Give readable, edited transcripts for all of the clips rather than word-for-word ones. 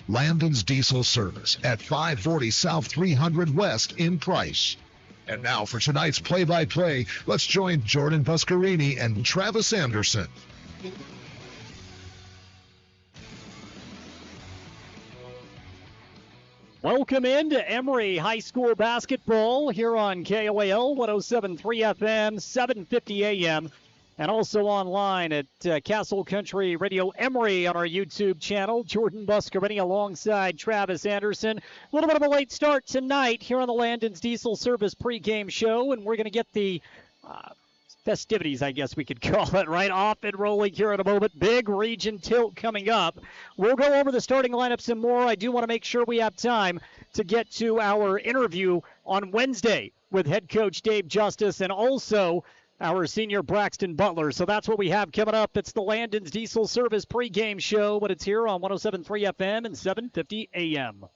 Landon's Diesel Service at 540 South 300 West in Price. And now for tonight's play-by-play, let's join Jordan Buscarini and Travis Anderson. Welcome into Emery High School basketball here on KOAL 107.3 FM, 750 AM, and also online at Castle Country Radio Emery on our YouTube channel. Jordan Buscarini alongside Travis Anderson. A little bit of a late start tonight here on the Landon's Diesel Service pregame show, and we're going to get the festivities, I guess we could call it, right, off and rolling here in a moment. Big region tilt coming up. We'll go over the starting lineups and more. I do want to make sure we have time to get to our interview on Wednesday with head coach Dave Justice and also our senior Braxton Butler. So that's what we have coming up. It's the Landon's Diesel Service pregame show, but it's here on 107.3 FM and 750 AM.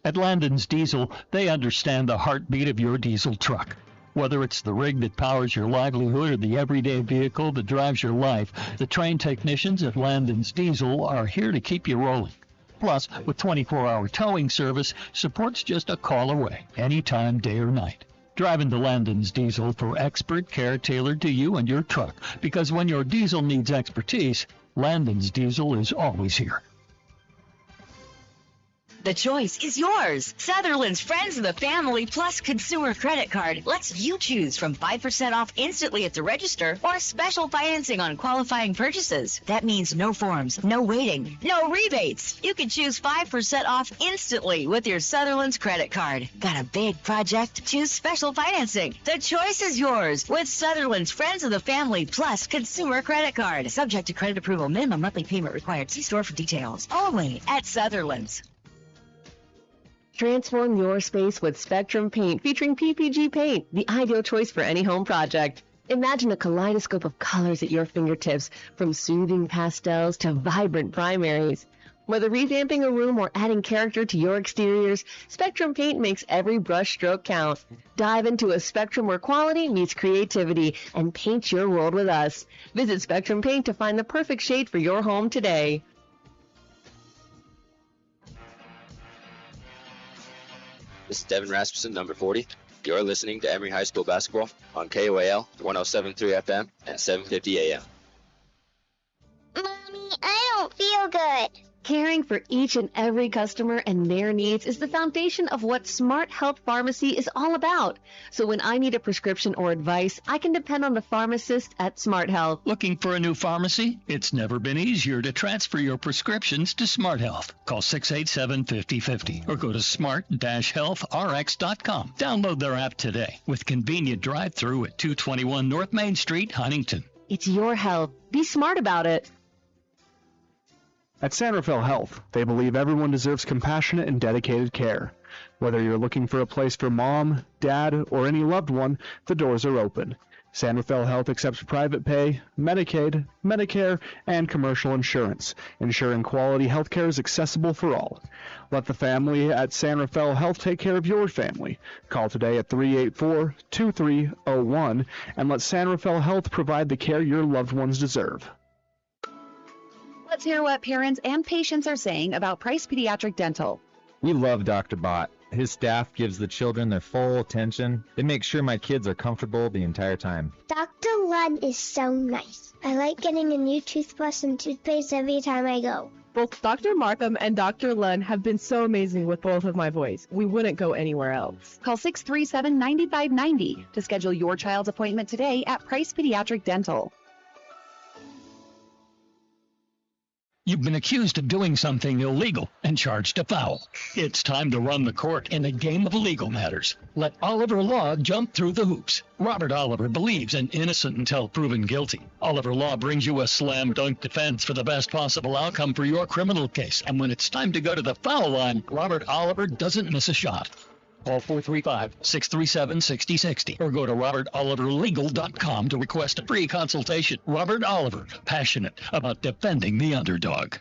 At Landon's Diesel, they understand the heartbeat of your diesel truck. Whether it's the rig that powers your livelihood or the everyday vehicle that drives your life, the trained technicians at Landon's Diesel are here to keep you rolling. Plus, with 24-hour towing service, support's just a call away, anytime, day or night. Drive into Landon's Diesel for expert care tailored to you and your truck, because when your diesel needs expertise, Landon's Diesel is always here. The choice is yours. Sutherland's Friends of the Family Plus Consumer Credit Card lets you choose from 5% off instantly at the register or special financing on qualifying purchases. That means no forms, no waiting, no rebates. You can choose 5% off instantly with your Sutherland's credit card. Got a big project? Choose special financing. The choice is yours with Sutherland's Friends of the Family Plus Consumer Credit Card. Subject to credit approval. Minimum monthly payment required. See store for details. Only at Sutherland's. Transform your space with Spectrum Paint featuring PPG paint, the ideal choice for any home project. Imagine a kaleidoscope of colors at your fingertips, from soothing pastels to vibrant primaries. Whether revamping a room or adding character to your exteriors, Spectrum Paint makes every brush stroke count. Dive into a spectrum where quality meets creativity and paint your world with us. Visit Spectrum Paint to find the perfect shade for your home today. This is Devin Rasmussen, number 40. You're listening to Emery High School basketball on KOAL 107.3 FM and 750 AM. Mommy, I don't feel good. Caring for each and every customer and their needs is the foundation of what Smart Health Pharmacy is all about. So when I need a prescription or advice, I can depend on the pharmacist at Smart Health. Looking for a new pharmacy? It's never been easier to transfer your prescriptions to Smart Health. Call 687-5050 or go to smart-healthrx.com. Download their app today with convenient drive-through at 221 North Main Street, Huntington. It's your health. Be smart about it. At San Rafael Health, they believe everyone deserves compassionate and dedicated care. Whether you're looking for a place for mom, dad, or any loved one, the doors are open. San Rafael Health accepts private pay, Medicaid, Medicare, and commercial insurance, ensuring quality health care is accessible for all. Let the family at San Rafael Health take care of your family. Call today at 384-2301 and let San Rafael Health provide the care your loved ones deserve. Let's hear what parents and patients are saying about Price Pediatric Dental. We love Dr. Bott. His staff gives the children their full attention. They make sure my kids are comfortable the entire time. Dr. Lund is so nice. I like getting a new toothbrush and toothpaste every time I go. Both Dr. Markham and Dr. Lund have been so amazing with both of my boys. We wouldn't go anywhere else. Call 637-9590 to schedule your child's appointment today at Price Pediatric Dental. You've been accused of doing something illegal and charged a foul. It's time to run the court in a game of legal matters. Let Oliver Law jump through the hoops. Robert Oliver believes in innocent until proven guilty. Oliver Law brings you a slam dunk defense for the best possible outcome for your criminal case. And when it's time to go to the foul line, Robert Oliver doesn't miss a shot. Call 435-637-6060 or go to robertoliverlegal.com to request a free consultation. Robert Oliver, passionate about defending the underdog.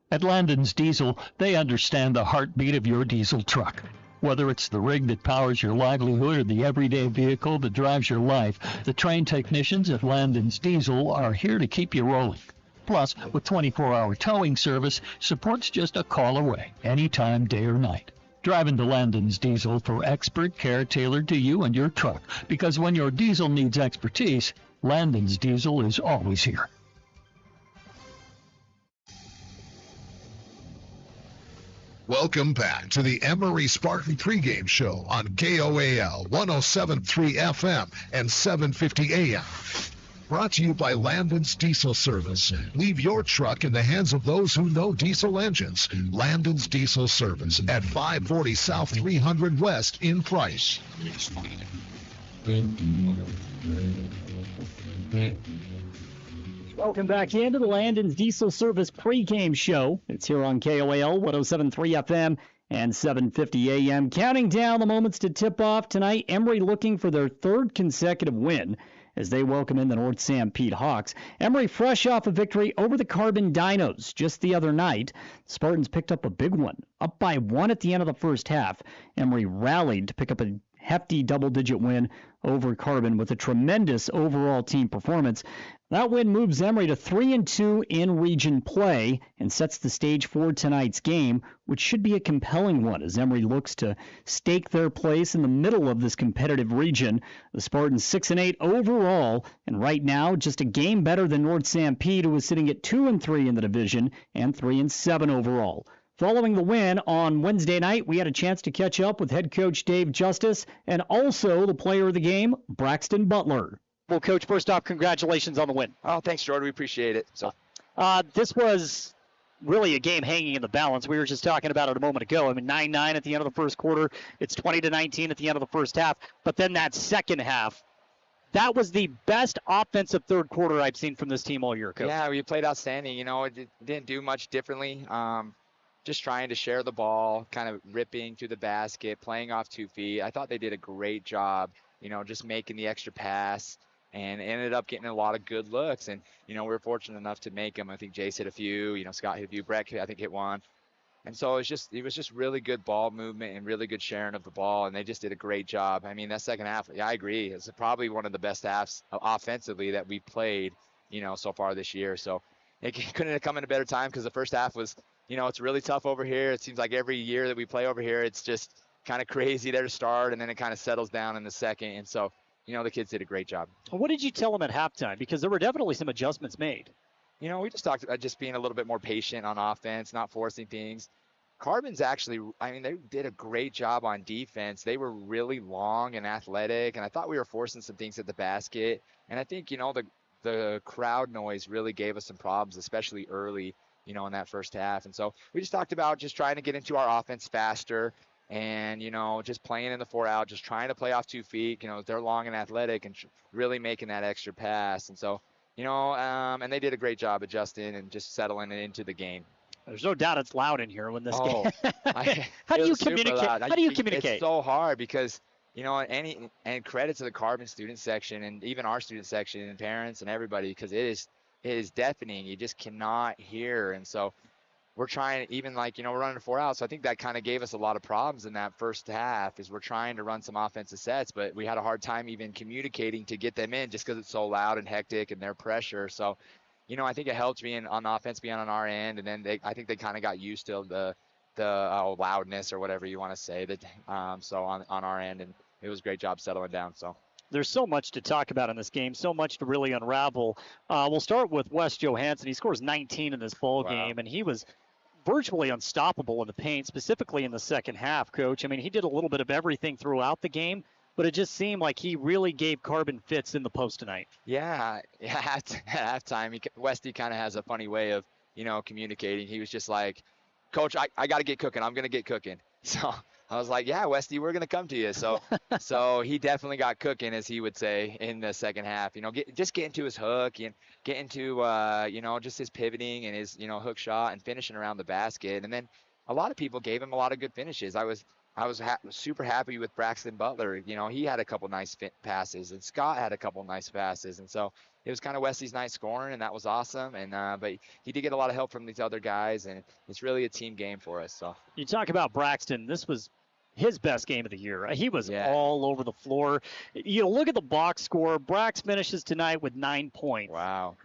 At Landon's Diesel, they understand the heartbeat of your diesel truck. Whether it's the rig that powers your livelihood or the everyday vehicle that drives your life, the trained technicians at Landon's Diesel are here to keep you rolling. Plus, with 24-hour towing service, support's just a call away, anytime, day or night. Drive into Landon's Diesel for expert care tailored to you and your truck, because when your diesel needs expertise, Landon's Diesel is always here. Welcome back to the Emery Spartan pregame show on KOAL 107.3 FM and 750 AM. Brought to you by Landon's Diesel Service. Leave your truck in the hands of those who know diesel engines. Landon's Diesel Service at 540 South 300 West in Price. Welcome back into the Landon's Diesel Service pregame show. It's here on KOAL 107.3 FM and 750 AM. Counting down the moments to tip off tonight, Emery looking for their third consecutive win as they welcome in the North Sanpete Hawks. Emery fresh off a victory over the Carbon Dinos just the other night. Spartans picked up a big one, up by 1 at the end of the first half. Emery rallied to pick up a hefty double-digit win over Carbon with a tremendous overall team performance. That win moves Emery to 3-2 in region play and sets the stage for tonight's game, which should be a compelling one as Emery looks to stake their place in the middle of this competitive region. The Spartans 6-8 overall, and right now just a game better than North Sanpete, who is sitting at 2-3 in the division and 3-7 overall. Following the win on Wednesday night, we had a chance to catch up with head coach Dave Justice and also the player of the game, Braxton Butler. Well, Coach, first off, congratulations on the win. Oh, thanks, Jordan. We appreciate it. This was really a game hanging in the balance. We were just talking about it a moment ago. I mean, 9-9 at the end of the first quarter. It's 20-19 at the end of the first half. But then that second half, that was the best offensive third quarter I've seen from this team all year, Coach. Yeah, we played outstanding. You know, it didn't do much differently. Just trying to share the ball, kind of ripping through the basket, playing off 2 feet. I thought they did a great job, you know, just making the extra pass and ended up getting a lot of good looks. And, you know, we were fortunate enough to make them. I think Jace hit a few, you know, Scott hit a few, Brett, I think, hit one. And so it was just really good ball movement and really good sharing of the ball, and they just did a great job. I mean, that second half, yeah, I agree. It's probably one of the best halves offensively that we played, you know, so far this year. So it couldn't have come in a better time because the first half was, you know, it's really tough over here. It seems like every year that we play over here, it's just kind of crazy there to start, and then it kind of settles down in the second. And so, you know, the kids did a great job. What did you tell them at halftime? Because there were definitely some adjustments made. You know, we just talked about just being a little bit more patient on offense, not forcing things. Carbon's actually, I mean, they did a great job on defense. They were really long and athletic, and I thought we were forcing some things at the basket. And I think, you know, the crowd noise really gave us some problems, especially early, you know, in that first half. And so we just talked about just trying to get into our offense faster and, you know, just playing in the 4-out, just trying to play off 2 feet. You know, they're long and athletic and really making that extra pass. And so, you know, and they did a great job adjusting and just settling it into the game. There's no doubt it's loud in here when this game. How do It you was super communicate? loud. How do you communicate? It's so hard because, you know, and credit to the Carbon student section and even our student section and parents and everybody, because it is deafening. You just cannot hear. And so we're trying, even like, you know, we're running a 4-out. So I think that kind of gave us a lot of problems in that first half is we're trying to run some offensive sets, but we had a hard time even communicating to get them in just because it's so loud and hectic and their pressure. So, you know, I think it helped being on offense, being on our end. And then I think they kind of got used to the loudness or whatever you want to say that. So on our end, and it was a great job settling down. So. There's so much to talk about in this game, so much to really unravel. We'll start with Wes Johansson. He scores 19 in this ball game, and he was virtually unstoppable in the paint, specifically in the second half, Coach. I mean, he did a little bit of everything throughout the game, but it just seemed like he really gave Carbon fits in the post tonight. Yeah, at halftime, Westy kind of has a funny way of, you know, communicating. He was just like, Coach, I got to get cooking. I'm going to get cooking. So I was like, yeah, Westy, we're going to come to you. So he definitely got cooking, as he would say, in the second half. You know, get into his hook and get into, you know, just his pivoting and his, you know, hook shot and finishing around the basket. And then a lot of people gave him a lot of good finishes. I was super happy with Braxton Butler. You know, he had a couple nice passes, and Scott had a couple nice passes. And so it was kind of Wesley's night scoring, and that was awesome. And but he did get a lot of help from these other guys, and it's really a team game for us. So you talk about Braxton. This was his best game of the year. He was all over the floor. You know, look at the box score. Brax finishes tonight with 9 points. Wow.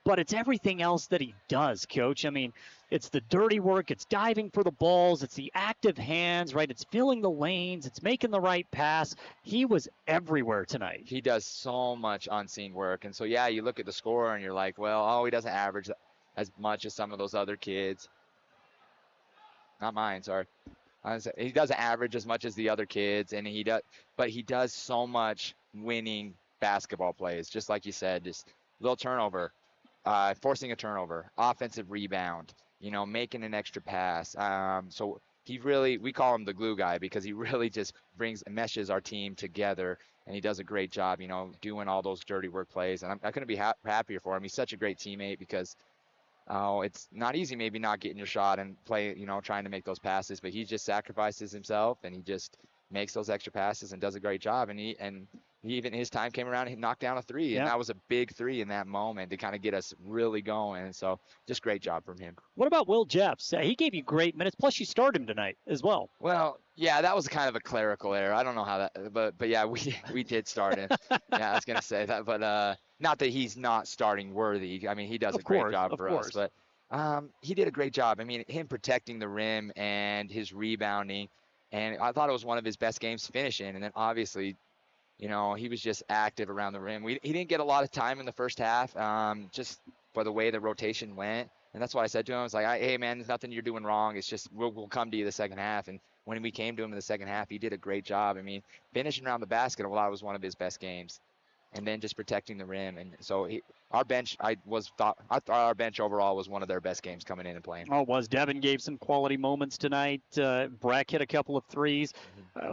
But it's everything else that he does, Coach. I mean, it's the dirty work. It's diving for the balls. It's the active hands, right? It's filling the lanes. It's making the right pass. He was everywhere tonight. He does so much unseen work. And so, yeah, you look at the score and you're like, well, he doesn't average as much as some of those other kids. Not mine, sorry. He doesn't average as much as the other kids, and but he does so much winning basketball plays, just like you said, just little turnover, forcing a turnover, offensive rebound, you know, making an extra pass. So we call him the glue guy because he really just meshes our team together, and he does a great job, you know, doing all those dirty work plays. And I couldn't be happier for him. He's such a great teammate because it's not easy maybe not getting your shot and trying to make those passes, but he just sacrifices himself and he just makes those extra passes and does a great job. And he even his time came around and he knocked down a three, and that was a big three in that moment to kind of get us really going. And so just great job from him. What about Will Jeffs? He gave you great minutes, plus you started him tonight as well. Well, yeah, that was kind of a clerical error. I don't know how that, but yeah, we did start him. Yeah, I was gonna say that, but not that he's not starting worthy. I mean, he does a great job for us, but he did a great job. I mean, him protecting the rim and his rebounding, and I thought it was one of his best games finishing. And then obviously, you know, he was just active around the rim. He didn't get a lot of time in the first half, just by the way the rotation went. And that's why I said to him, I was like, hey, man, there's nothing you're doing wrong. It's just we'll come to you the second half. And when we came to him in the second half, he did a great job. I mean, finishing around the basket a lot was one of his best games. And then just protecting the rim. And so our bench, I thought our bench overall was one of their best games coming in and playing. Oh, it was. Devin gave some quality moments tonight. Breck hit a couple of threes.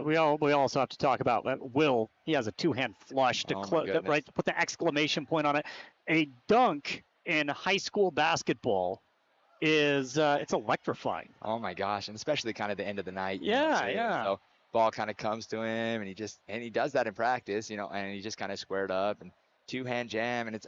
We also have to talk about Will. He has a two-hand flush to put the exclamation point on it. A dunk in high school basketball is it's electrifying. Oh my gosh, and especially kind of the end of the night. Yeah. So ball kind of comes to him, and he does that in practice, you know, and he just kind of squared up and two-hand jam, and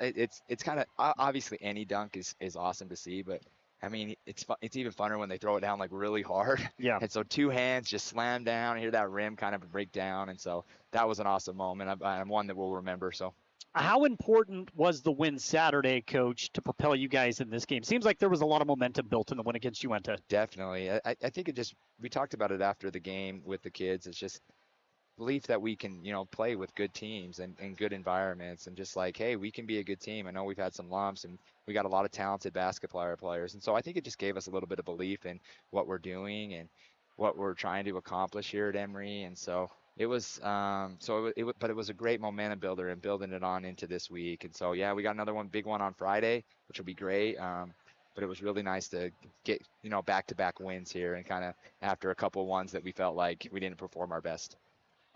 it's kind of obviously any dunk is awesome to see, but I mean it's even funner when they throw it down like really hard. Yeah. And so two hands just slam down, and hear that rim kind of break down, and so that was an awesome moment. I'm one that we'll remember. So. How important was the win Saturday, Coach, to propel you guys in this game? Seems like there was a lot of momentum built in the win against Uinta. Definitely. I think we talked about it after the game with the kids. It's just belief that we can, you know, play with good teams and good environments, and just like, hey, we can be a good team. I know we've had some lumps, and we got a lot of talented basketball players. And so I think it just gave us a little bit of belief in what we're doing and what we're trying to accomplish here at Emery. And so it was, but it was a great momentum builder and building it on into this week. And so, yeah, we got another big one on Friday, which will be great. But it was really nice to get, you know, back-to-back wins here, and kind of after a couple of ones that we felt like we didn't perform our best.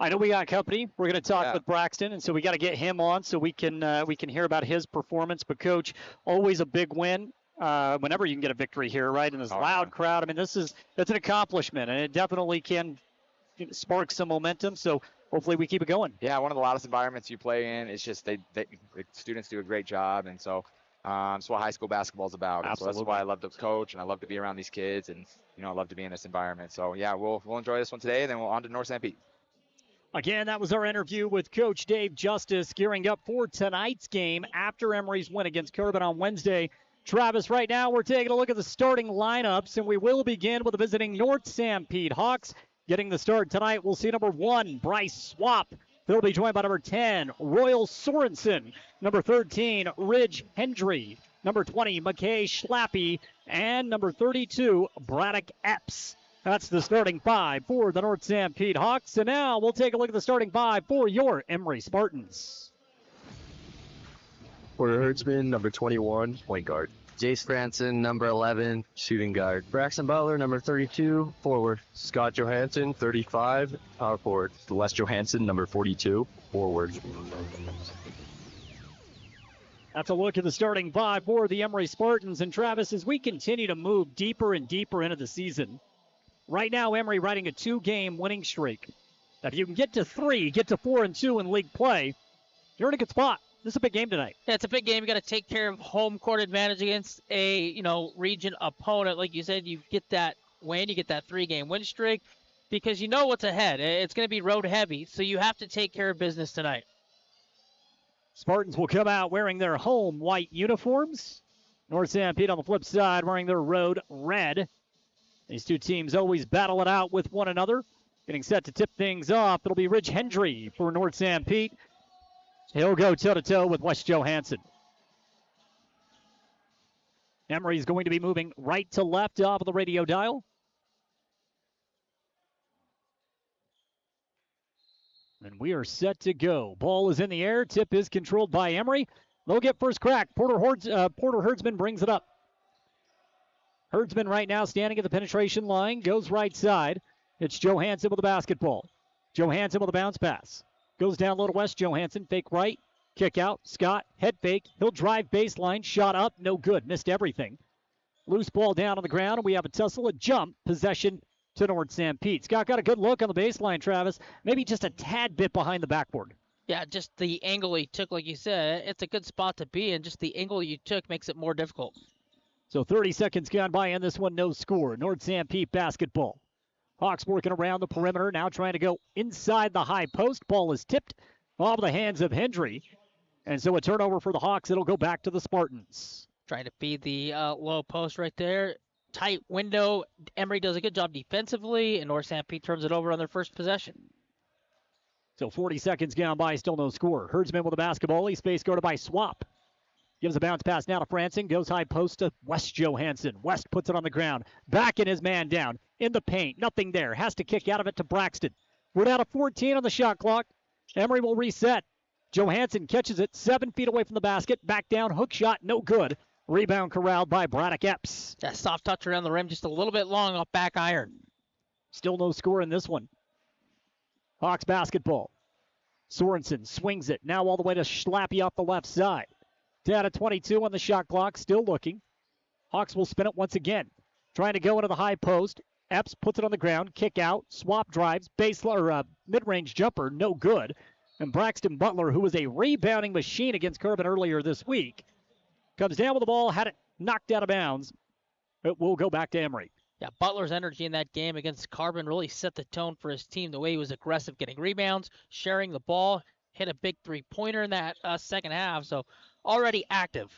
I know we got company. We're going to talk with Braxton, and so we got to get him on so we can hear about his performance. But Coach, always a big win. Whenever you can get a victory here, right, in this loud crowd. I mean, that's an accomplishment, and it definitely can spark some momentum. So hopefully we keep it going. Yeah, one of the loudest environments you play in. It's just the students do a great job, and so that's what high school basketball is about. So that's why I love to coach, and I love to be around these kids, and you know, I love to be in this environment. So yeah, we'll enjoy this one today, and then we'll on to North Sanpete. Again, that was our interview with Coach Dave Justice, gearing up for tonight's game after Emery's win against Corbin on Wednesday. Travis, right now we're taking a look at the starting lineups, and we will begin with the visiting North Sanpete Hawks. Getting the start tonight, we'll see number 1, Bryce Swap. They'll be joined by number 10, Royal Sorensen. Number 13, Ridge Hendry. Number 20, McKay Schlappy. And number 32, Braddock Epps. That's the starting 5 for the North Sanpete Hawks. And now we'll take a look at the starting 5 for your Emery Spartans. Porter Hertzman, number 21, point guard. Jace Franson, number 11, shooting guard. Braxton Butler, number 32, forward. Scott Johansson, 35, power forward. Les Johansson, number 42, forward. That's a look at the starting 5 for the Emery Spartans. And Travis, as we continue to move deeper and deeper into the season, right now Emery riding a 2-game winning streak. Now, if you can get to 3, get to 4-2 in league play, you're in a good spot. This is a big game tonight. Yeah, it's a big game. You got to take care of home court advantage against a, region opponent. Like you said, you get that win, you get that 3-game win streak. because you know what's ahead. It's going to be road heavy, so you have to take care of business tonight. Spartans will come out wearing their home white uniforms. North Sanpete on the flip side wearing their road red. These two teams always battle it out with one another. Getting set to tip things off, it'll be Rich Hendry for North Sanpete. He'll go toe-to-toe with Wes Johansson. Emery's going to be moving right to left off of the radio dial. And we are set to go. Ball is in the air. Tip is controlled by Emery. They'll get first crack. Porter Herdsman brings it up. Herdsman right now standing at the penetration line. Goes right side. It's Johansson with the basketball. Johansson with a bounce pass. Goes down low to West Johansson. Fake right. Kick out. Scott. Head fake. He'll drive baseline. Shot up. No good. Missed everything. Loose ball down on the ground. And we have a tussle. A jump. Possession to North Sanpete. Scott got a good look on the baseline, Travis. Maybe just a tad bit behind the backboard. Yeah, just the angle he took, like you said, it's a good spot to be in. Just the angle you took makes it more difficult. So 30 seconds gone by in this one, no score. North Sanpete basketball. Hawks working around the perimeter, now trying to go inside the high post. Ball is tipped off the hands of Hendry. And so a turnover for the Hawks. It'll go back to the Spartans. Trying to feed the low post right there. Tight window. Emery does a good job defensively, and North Sanpete turns it over on their first possession. So 40 seconds gone by, still no score. Herdsman with the basketball. He's space guarded by Swap. Gives a bounce pass now to Franson. Goes high post to West Johansson. West puts it on the ground. Backing his man down. In the paint. Nothing there. Has to kick out of it to Braxton. We're down to 14 on the shot clock. Emery will reset. Johansson catches it 7 feet away from the basket. Back down. Hook shot. No good. Rebound corralled by Braddock Epps. That soft touch around the rim just a little bit long off back iron. Still no score in this one. Hawks basketball. Sorensen swings it. Now all the way to Schlappy off the left side. Down to 22 on the shot clock. Still looking. Hawks will spin it once again. Trying to go into the high post. Epps puts it on the ground. Kick out. Swap drives. Mid-range jumper. No good. And Braxton Butler, who was a rebounding machine against Carbon earlier this week, comes down with the ball. Had it knocked out of bounds. It will go back to Emery. Yeah, Butler's energy in that game against Carbon really set the tone for his team. The way he was aggressive, getting rebounds, sharing the ball, hit a big three-pointer in that second half. So already active.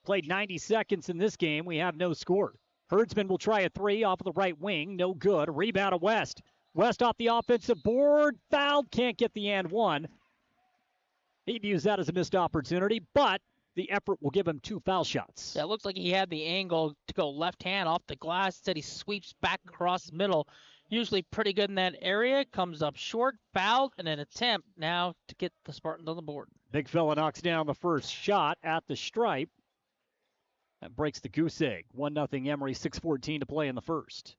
Played 90 seconds in this game. We have no score. Herdsman will try a three off of the right wing. No good. Rebound to West. West off the offensive board. Fouled. Can't get the and one. He views that as a missed opportunity, but the effort will give him 2 foul shots. Yeah, it looks like he had the angle to go left hand off the glass. Instead, he sweeps back across the middle. Usually pretty good in that area. Comes up short, fouled, and an attempt now to get the Spartans on the board. Big fella knocks down the first shot at the stripe. That breaks the goose egg. 1-0 Emery, 6:14 to play in the first.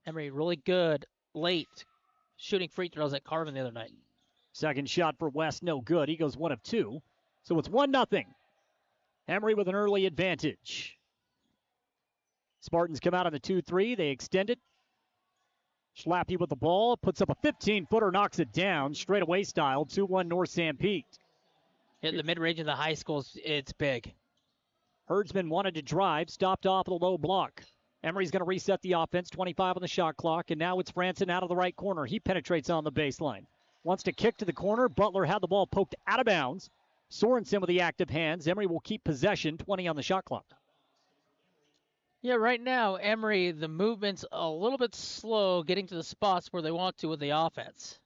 Emery really good late shooting free throws at Carvin the other night. Second shot for West, no good. He goes 1 of 2. So it's 1-0. Emery with an early advantage. Spartans come out on the 2-3. They extend it. Schlappy with the ball. Puts up a 15-footer, knocks it down. Straightaway style, 2-1 North Sanpete. Hit the mid-range of the high schools, it's big. Herdsman wanted to drive, stopped off the low block. Emery's going to reset the offense, 25 on the shot clock, and now it's Franson out of the right corner. He penetrates on the baseline. Wants to kick to the corner. Butler had the ball poked out of bounds. Sorensen with the active hands. Emery will keep possession, 20 on the shot clock. Yeah, right now, Emery, the movement's a little bit slow getting to the spots where they want to with the offense.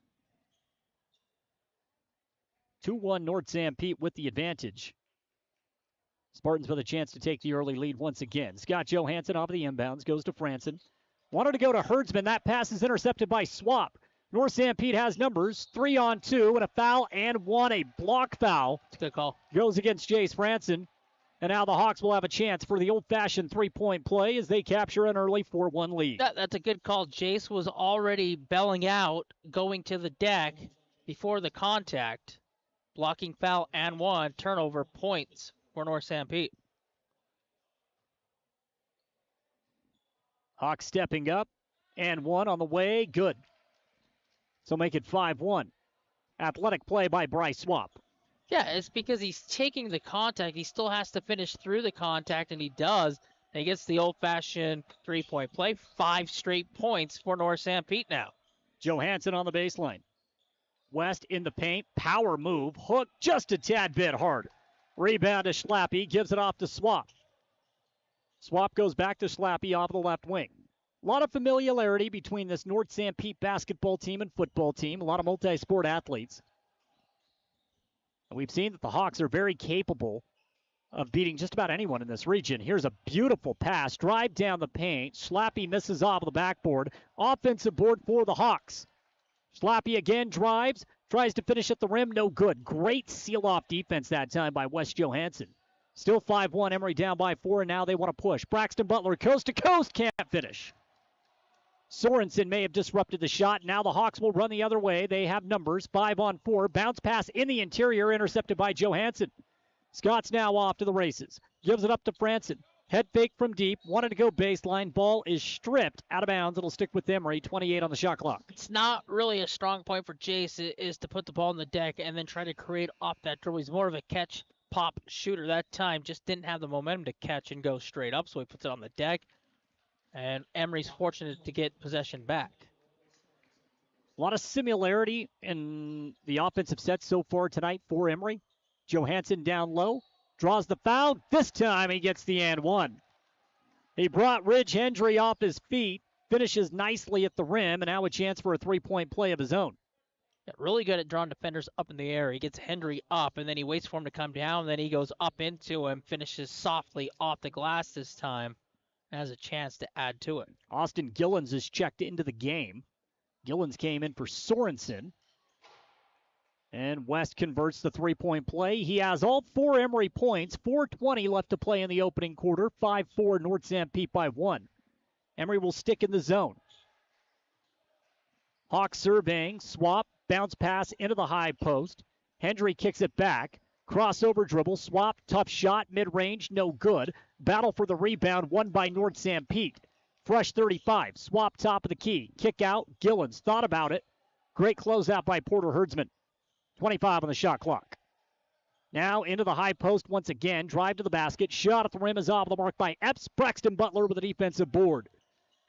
2-1 North Sanpete with the advantage. Spartans with a chance to take the early lead once again. Scott Johansson off of the inbounds, goes to Franson. Wanted to go to Herdsman. That pass is intercepted by Swap. North Sanpete has numbers, 3-on-2, and a foul and 1, a block foul. It's a good call. Goes against Jace Franson. And now the Hawks will have a chance for the old-fashioned three-point play as they capture an early 4-1 lead. That's a good call. Jace was already belling out, going to the deck before the contact. Blocking foul and 1, turnover points for North Sanpete. Hawks stepping up, and 1 on the way, good. So make it 5-1. Athletic play by Bryce Swap. Yeah, it's because he's taking the contact. He still has to finish through the contact, and he does. And he gets the old-fashioned three-point play. 5 straight points for North Sanpete now. Johansson on the baseline. West in the paint. Power move. Hook just a tad bit hard. Rebound to Schlappe. Gives it off to Swap. Swap goes back to Schlappe off the left wing. A lot of familiarity between this North Sanpete basketball team and football team. A lot of multi-sport athletes. And we've seen that the Hawks are very capable of beating just about anyone in this region. Here's a beautiful pass. Drive down the paint. Schlappe misses off the backboard. Offensive board for the Hawks. Schlappe again drives. Tries to finish at the rim. No good. Great seal-off defense that time by Wes Johansson. Still 5-1. Emery down by 4, and now they want to push. Braxton Butler coast to coast. Can't finish. Sorensen may have disrupted the shot. Now the Hawks will run the other way. They have numbers. 5-on-4. Bounce pass in the interior. Intercepted by Johansson. Scott's now off to the races. Gives it up to Franson. Head fake from deep. Wanted to go baseline. Ball is stripped out of bounds. It'll stick with Emery. 28 on the shot clock. It's not really a strong point for Jace is to put the ball on the deck and then try to create off that dribble. He's more of a catch pop shooter. That time just didn't have the momentum to catch and go straight up, so he puts it on the deck. And Emery's fortunate to get possession back. A lot of similarity in the offensive set so far tonight for Emery. Johansson down low, draws the foul. This time he gets the and one. He brought Ridge Hendry off his feet, finishes nicely at the rim, and now a chance for a three-point play of his own. Yeah, really good at drawing defenders up in the air. He gets Hendry up, and then he waits for him to come down, and then he goes up into him, finishes softly off the glass this time, and has a chance to add to it. Austin Gillens is checked into the game. Gillens came in for Sorensen. And West converts the three-point play. He has all 4 Emery points. 4:20 left to play in the opening quarter. 5-4 North Sanpete by 1. Emery will stick in the zone. Hawks surveying. Swap. Bounce pass into the high post. Hendry kicks it back. Crossover dribble. Swap. Tough shot. Mid-range. No good. Battle for the rebound. Won by North Sanpete. Fresh 35. Swap top of the key. Kick out. Gillens thought about it. Great closeout by Porter Herdsman. 25 on the shot clock. Now into the high post once again. Drive to the basket. Shot at the rim is off the mark by Epps. Braxton Butler with a defensive board.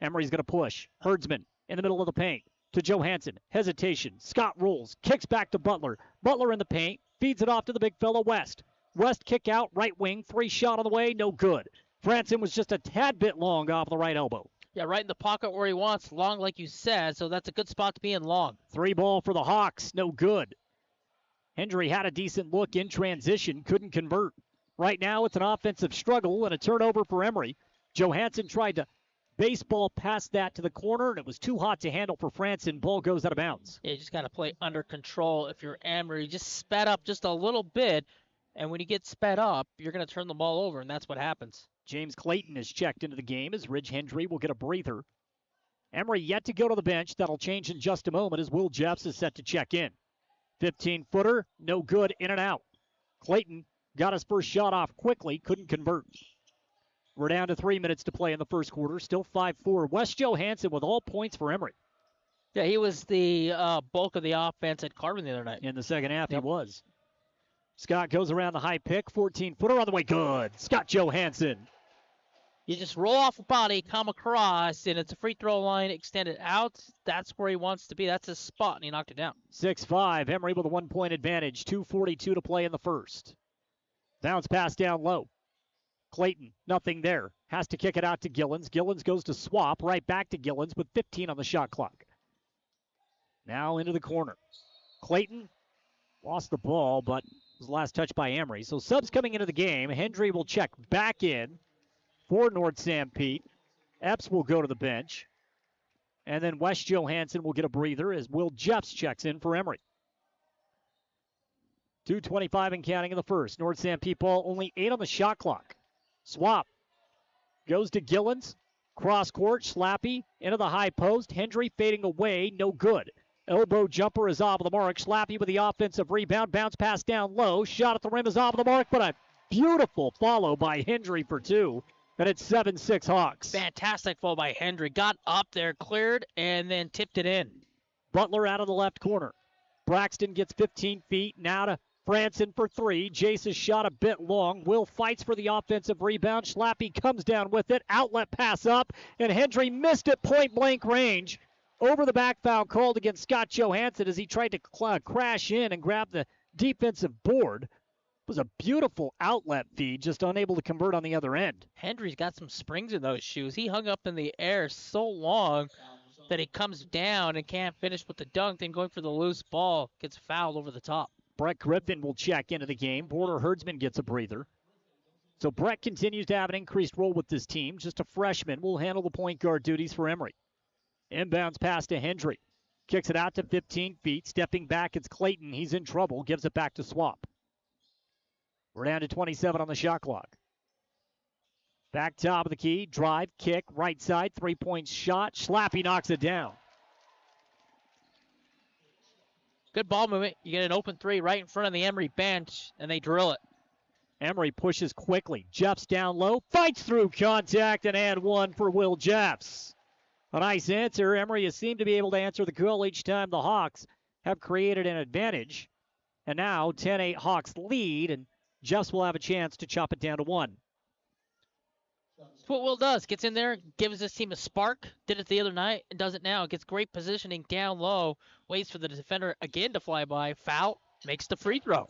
Emery's going to push. Herdsman in the middle of the paint to Johansson. Hesitation. Scott rolls. Kicks back to Butler. Butler in the paint. Feeds it off to the big fella West. West kick out. Right wing. 3 shot on the way. No good. Franson was just a tad bit long off the right elbow. Yeah, right in the pocket where he wants. Long like you said. So that's a good spot to be in long. 3 ball for the Hawks. No good. Hendry had a decent look in transition, couldn't convert. Right now it's an offensive struggle and a turnover for Emery. Johansson tried to baseball pass that to the corner, and it was too hot to handle for Franson. Ball goes out of bounds. Yeah, you just got to play under control. If you're Emery, just sped up just a little bit, and when you get sped up, you're going to turn the ball over, and that's what happens. James Clayton is checked into the game as Ridge Hendry will get a breather. Emery yet to go to the bench. That'll change in just a moment as Will Jeffs is set to check in. 15-footer, no good, in and out. Clayton got his first shot off quickly, couldn't convert. We're down to 3 minutes to play in the first quarter, still 5-4. Wes Johansson with all points for Emery. Yeah, he was the bulk of the offense at Carbon the other night. In the second half, He was. Scott goes around the high pick, 14-footer on the way, good. Scott Johansson. You just roll off the body, come across, and it's a free throw line extended out. That's where he wants to be. That's his spot, and he knocked it down. 6-5. Emery with a 1-point advantage. 2:42 to play in the first. Bounce pass down low. Clayton, nothing there. Has to kick it out to Gillens. Gillens goes to Swap. Right back to Gillens with 15 on the shot clock. Now into the corner. Clayton lost the ball, but was the last touch by Emery. So subs coming into the game. Hendry will check back in for North Sanpete. Epps will go to the bench. And then Wes Johansson will get a breather as Will Jeffs checks in for Emery. 2:25 and counting in the first. North Sanpete ball, only 8 on the shot clock. Swap goes to Gillens. Cross court, Schlappe into the high post. Hendry fading away, no good. Elbow jumper is off the mark. Schlappe with the offensive rebound. Bounce pass down low. Shot at the rim is off the mark, but a beautiful follow by Hendry for 2. And it's 7-6 Hawks. Fantastic fall by Hendry. Got up there, cleared, and then tipped it in. Butler out of the left corner. Braxton gets 15 feet. Now to Franson for three. Jace's shot a bit long. Will fights for the offensive rebound. Schlappy comes down with it. Outlet pass up, and Hendry missed it point-blank range. Over the back foul called against Scott Johansson as he tried to crash in and grab the defensive board. It was a beautiful outlet feed, just unable to convert on the other end. Hendry's got some springs in those shoes. He hung up in the air so long that he comes down and can't finish with the dunk, then going for the loose ball, gets fouled over the top. Brett Griffin will check into the game. Porter Herdsman gets a breather. So Brett continues to have an increased role with this team. Just a freshman will handle the point guard duties for Emery. Inbounds pass to Hendry. Kicks it out to 15 feet. Stepping back, it's Clayton. He's in trouble. Gives it back to Swap. We're down to 27 on the shot clock. Back top of the key. Drive, kick, right side. 3-point shot. Schlappy knocks it down. Good ball movement. You get an open three right in front of the Emery bench, and they drill it. Emery pushes quickly. Jeffs down low. Fights through contact and one for Will Jeffs. A nice answer. Emery has seemed to be able to answer the call each time the Hawks have created an advantage. And now 10-8 Hawks lead, and Jeffs will have a chance to chop it down to one. That's what Will does. Gets in there, gives his team a spark. Did it the other night and does it now. Gets great positioning down low. Waits for the defender again to fly by. Foul. Makes the free throw.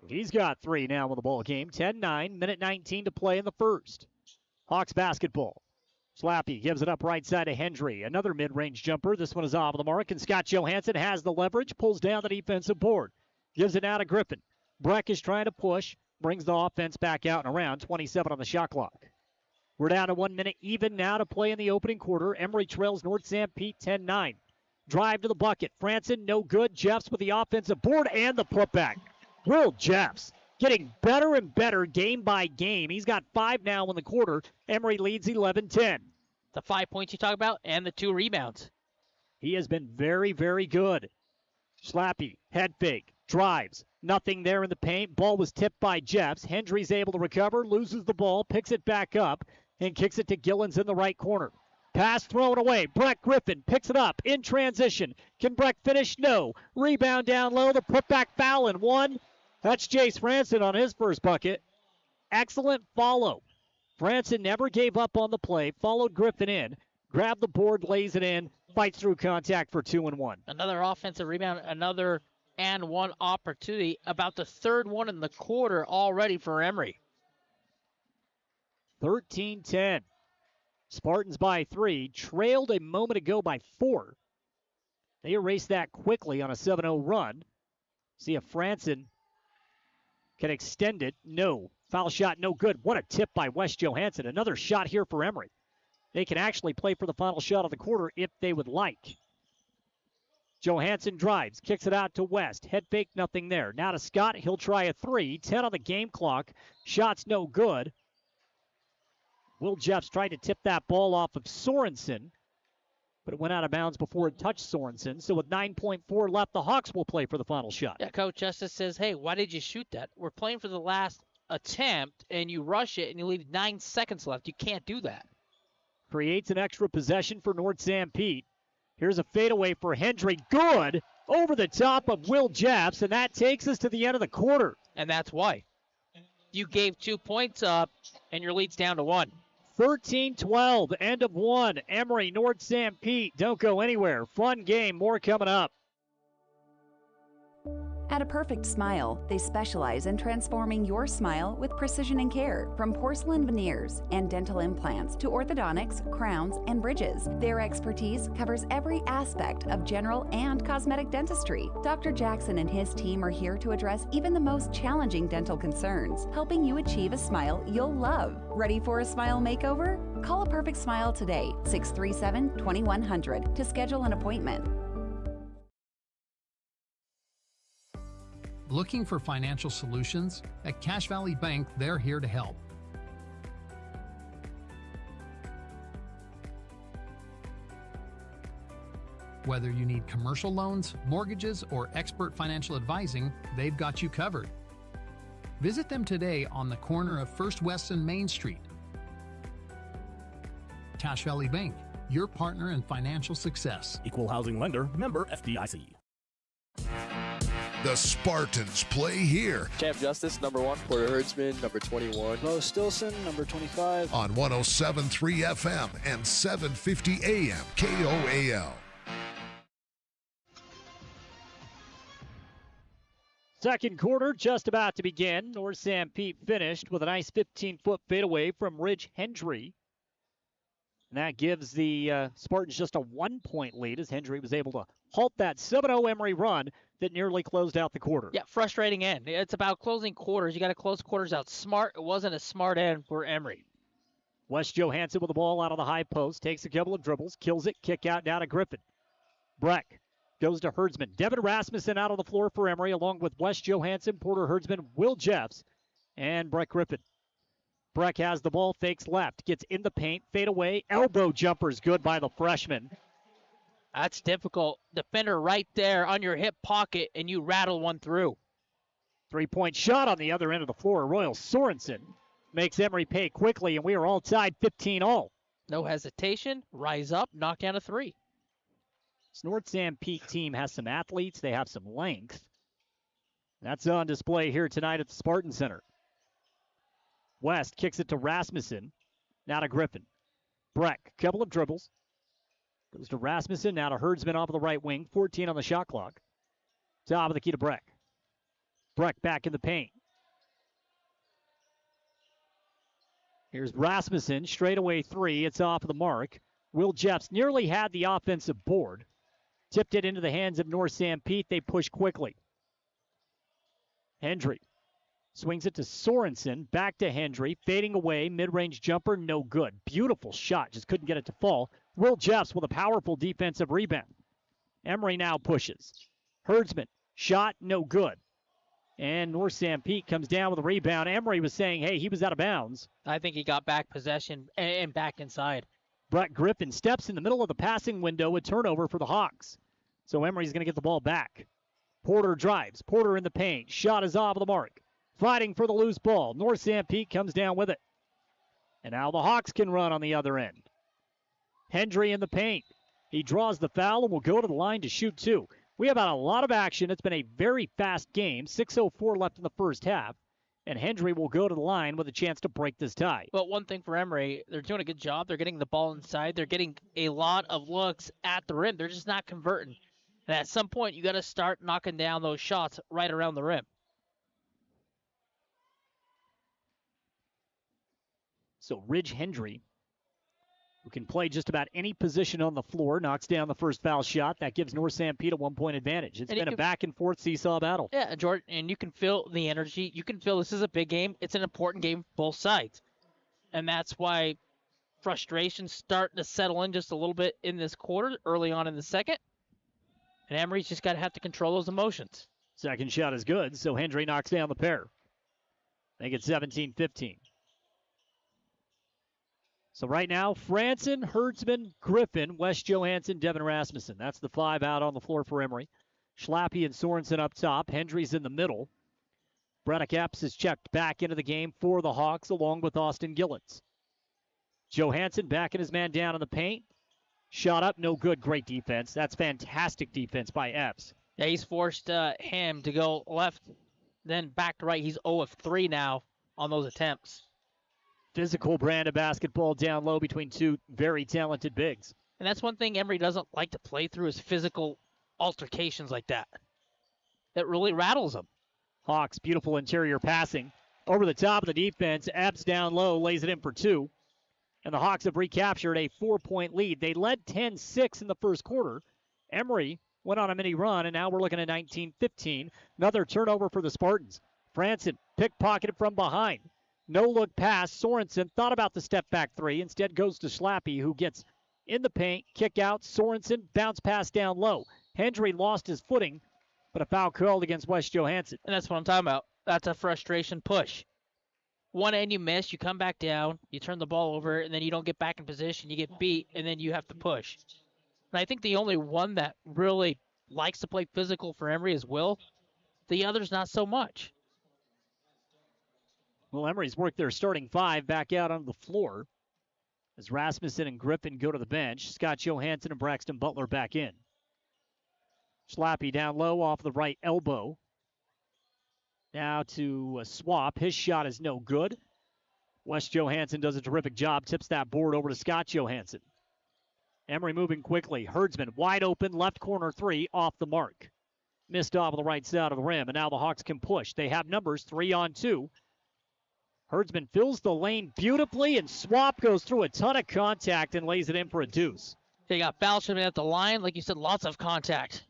He's got three now in the ball game. 10-9, minute 19 to play in the first. Hawks basketball. Schlappy gives it up right side to Hendry. Another mid-range jumper. This one is off the mark, and Scott Johansson has the leverage. Pulls down the defensive board. Gives it now to Griffin. Breck is trying to push. Brings the offense back out and around. 27 on the shot clock. We're down to 1 minute even now to play in the opening quarter. Emery trails North Sanpete 10-9. Drive to the bucket. Franson, no good. Jeffs with the offensive board and the putback. Will Jeffs getting better and better game by game. He's got 5 now in the quarter. Emery leads 11-10. The 5 points you talk about and the 2 rebounds. He has been very, very good. Schlappy, head fake, drives. Nothing there in the paint. Ball was tipped by Jeffs. Hendry's able to recover, loses the ball, picks it back up, and kicks it to Gillens in the right corner. Pass thrown away. Brett Griffin picks it up in transition. Can Breck finish? No. Rebound down low. The putback foul and one. That's Jace Franson on his first bucket. Excellent follow. Franson never gave up on the play. Followed Griffin in. Grabbed the board, lays it in. Fights through contact for 2 and 1. Another offensive rebound. Another and one opportunity. About the third one in the quarter already for Emery. 13-10. Spartans by 3. Trailed a moment ago by 4. They erased that quickly on a 7-0 run. See if Franson can extend it. No. Foul shot, no good. What a tip by Wes Johansson. Another shot here for Emery. They can actually play for the final shot of the quarter if they would like. Johansson drives, kicks it out to West. Head fake, nothing there. Now to Scott. He'll try a 3. 10 on the game clock. Shot's no good. Will Jeffs tried to tip that ball off of Sorensen, but it went out of bounds before it touched Sorensen. So with 9.4 left, the Hawks will play for the final shot. Yeah, Coach Justice says, hey, why did you shoot that? We're playing for the last attempt, and you rush it, and you leave 9 seconds left. You can't do that. Creates an extra possession for North Sanpete. Here's a fadeaway for Hendry. Good. Over the top of Will Jeffs, and that takes us to the end of the quarter. And that's why. You gave 2 points up, and your lead's down to 1. 13-12, end of 1. Emery, North Sanpete. Don't go anywhere. Fun game. More coming up. At A Perfect Smile, they specialize in transforming your smile with precision and care. From porcelain veneers and dental implants to orthodontics, crowns, and bridges, their expertise covers every aspect of general and cosmetic dentistry. Dr. Jackson and his team are here to address even the most challenging dental concerns, helping you achieve a smile you'll love. Ready for a smile makeover? Call A Perfect Smile today, 637-2100, to schedule an appointment. Looking for financial solutions? At Cache Valley Bank, they're here to help. Whether you need commercial loans, mortgages, or expert financial advising, they've got you covered. Visit them today on the corner of First West and Main Street. Cache Valley Bank, your partner in financial success. Equal housing lender, member FDIC. The Spartans play here. Champ Justice, number 1. Porter Herdsman, number 21. Bo Stilson, number 25. On 107.3 FM and 750 AM KOAL. Second quarter just about to begin. North Sanpete finished with a nice 15-foot fadeaway from Ridge Hendry. And that gives the Spartans just a 1-point lead as Hendry was able to halt that 7-0 Emery run that nearly closed out the quarter. Yeah, frustrating end. It's about closing quarters. You got to close quarters out smart. It wasn't a smart end for Emery. Wes Johansson with the ball out of the high post, takes a couple of dribbles, kills it, kick out down to Griffin. Breck goes to Herdsman. Devin Rasmussen out on the floor for Emery, along with Wes Johansson, Porter Herdsman, Will Jeffs, and Breck Griffin. Breck has the ball, fakes left, gets in the paint, fade away, elbow jumper's good by the freshman. That's difficult. Defender right there on your hip pocket, and you rattle one through. 3-point shot on the other end of the floor. Royal Sorensen makes Emery pay quickly, and we are all tied 15-all. No hesitation, rise up, knock down a 3. This North Sanpete team has some athletes. They have some length. That's on display here tonight at the Spartan Center. West kicks it to Rasmussen. Now to Griffin. Breck, couple of dribbles. Goes to Rasmussen. Now to Herdsman off of the right wing. 14 on the shot clock. Top of the key to Breck. Breck back in the paint. Here's Rasmussen. Straightaway 3. It's off of the mark. Will Jeffs nearly had the offensive board. Tipped it into the hands of North Sanpete. They push quickly. Hendry swings it to Sorensen. Back to Hendry. Fading away. Mid-range jumper. No good. Beautiful shot. Just couldn't get it to fall. Will Jeffs with a powerful defensive rebound. Emery now pushes. Herdsman. Shot. No good. And North Sanpete comes down with a rebound. Emery was saying, hey, he was out of bounds. I think he got back possession and back inside. Brett Griffin steps in the middle of the passing window. A turnover for the Hawks. So Emery's going to get the ball back. Porter drives. Porter in the paint. Shot is off the mark. Fighting for the loose ball. North Sanpete comes down with it. And now the Hawks can run on the other end. Hendry in the paint. He draws the foul and will go to the line to shoot 2. We have had a lot of action. It's been a very fast game. 6:04 left in the first half. And Hendry will go to the line with a chance to break this tie. Well, one thing for Emery, they're doing a good job. They're getting the ball inside. They're getting a lot of looks at the rim. They're just not converting. And at some point, you got to start knocking down those shots right around the rim. So Ridge Hendry, who can play just about any position on the floor, knocks down the first foul shot. That gives North Sanpete a 1-point advantage. It's been a back-and-forth seesaw battle. Yeah, Jordan, and you can feel the energy. You can feel this is a big game. It's an important game for both sides. And that's why frustration's starting to settle in just a little bit in this quarter, early on in the second. And Emery's just got to have to control those emotions. Second shot is good, so Hendry knocks down the pair. Make it 17-15. So right now, Franson, Herdsman, Griffin, Wes Johansson, Devin Rasmussen. That's the 5 out on the floor for Emery. Schlappe and Sorensen up top. Hendry's in the middle. Braddock Epps is checked back into the game for the Hawks along with Austin Gillens. Johansson backing his man down in the paint. Shot up, no good. Great defense. That's fantastic defense by Epps. Yeah, he's forced him to go left, then back to right. He's 0 of 3 now on those attempts. Physical brand of basketball down low between two very talented bigs. And that's one thing Emery doesn't like to play through is physical altercations like that. That really rattles him. Hawks, beautiful interior passing. Over the top of the defense, Epps down low, lays it in for 2. And the Hawks have recaptured a 4-point lead. They led 10-6 in the first quarter. Emery went on a mini run, and now we're looking at 19-15. Another turnover for the Spartans. Franson pickpocketed from behind. No-look pass. Sorensen thought about the step-back 3. Instead goes to Schlappe, who gets in the paint. Kick out. Sorensen, bounce pass down low. Hendry lost his footing, but a foul called against Wes Johansson. And that's what I'm talking about. That's a frustration push. One end you miss, you come back down, you turn the ball over, and then you don't get back in position. You get beat, and then you have to push. And I think the only one that really likes to play physical for Emery is Will. The others, not so much. Well, Emery's worked their starting 5 back out on the floor as Rasmussen and Griffin go to the bench. Scott Johansson and Braxton Butler back in. Schlappe down low off the right elbow. Now to Swap. His shot is no good. Wes Johansson does a terrific job. Tips that board over to Scott Johansson. Emery moving quickly. Herdsman wide open. Left corner three off the mark. Missed off of the right side of the rim. And now the Hawks can push. They have numbers 3-on-2. Herdsman fills the lane beautifully, and Swap goes through a ton of contact and lays it in for a deuce. They got fouled at the line. Like you said, lots of contact.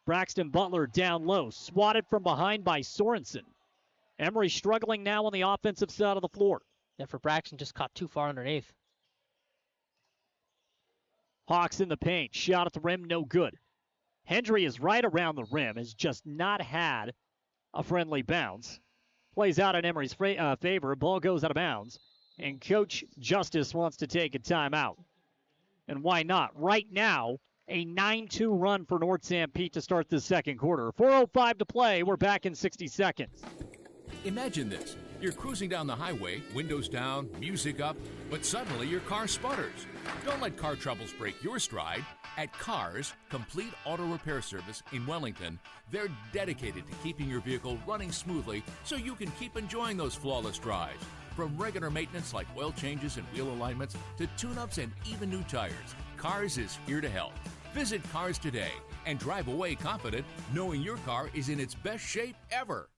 Braxton Butler down low. Swatted from behind by Sorensen. Emery struggling now on the offensive side of the floor. Yeah, for Braxton, just caught too far underneath. Hawks in the paint. Shot at the rim, no good. Hendry is right around the rim. Has just not had a friendly bounce. Plays out in Emery's favor. Ball goes out of bounds. And Coach Justice wants to take a timeout. And why not? Right now, a 9-2 run for North Sanpete to start the second quarter. 4:05 to play. We're back in 60 seconds. Imagine this. You're cruising down the highway, windows down, music up, but suddenly your car sputters. Don't let car troubles break your stride. At Cars, Complete Auto Repair Service in Wellington, they're dedicated to keeping your vehicle running smoothly so you can keep enjoying those flawless drives. From regular maintenance like oil changes and wheel alignments to tune-ups and even new tires, Cars is here to help. Visit Cars today and drive away confident knowing your car is in its best shape ever.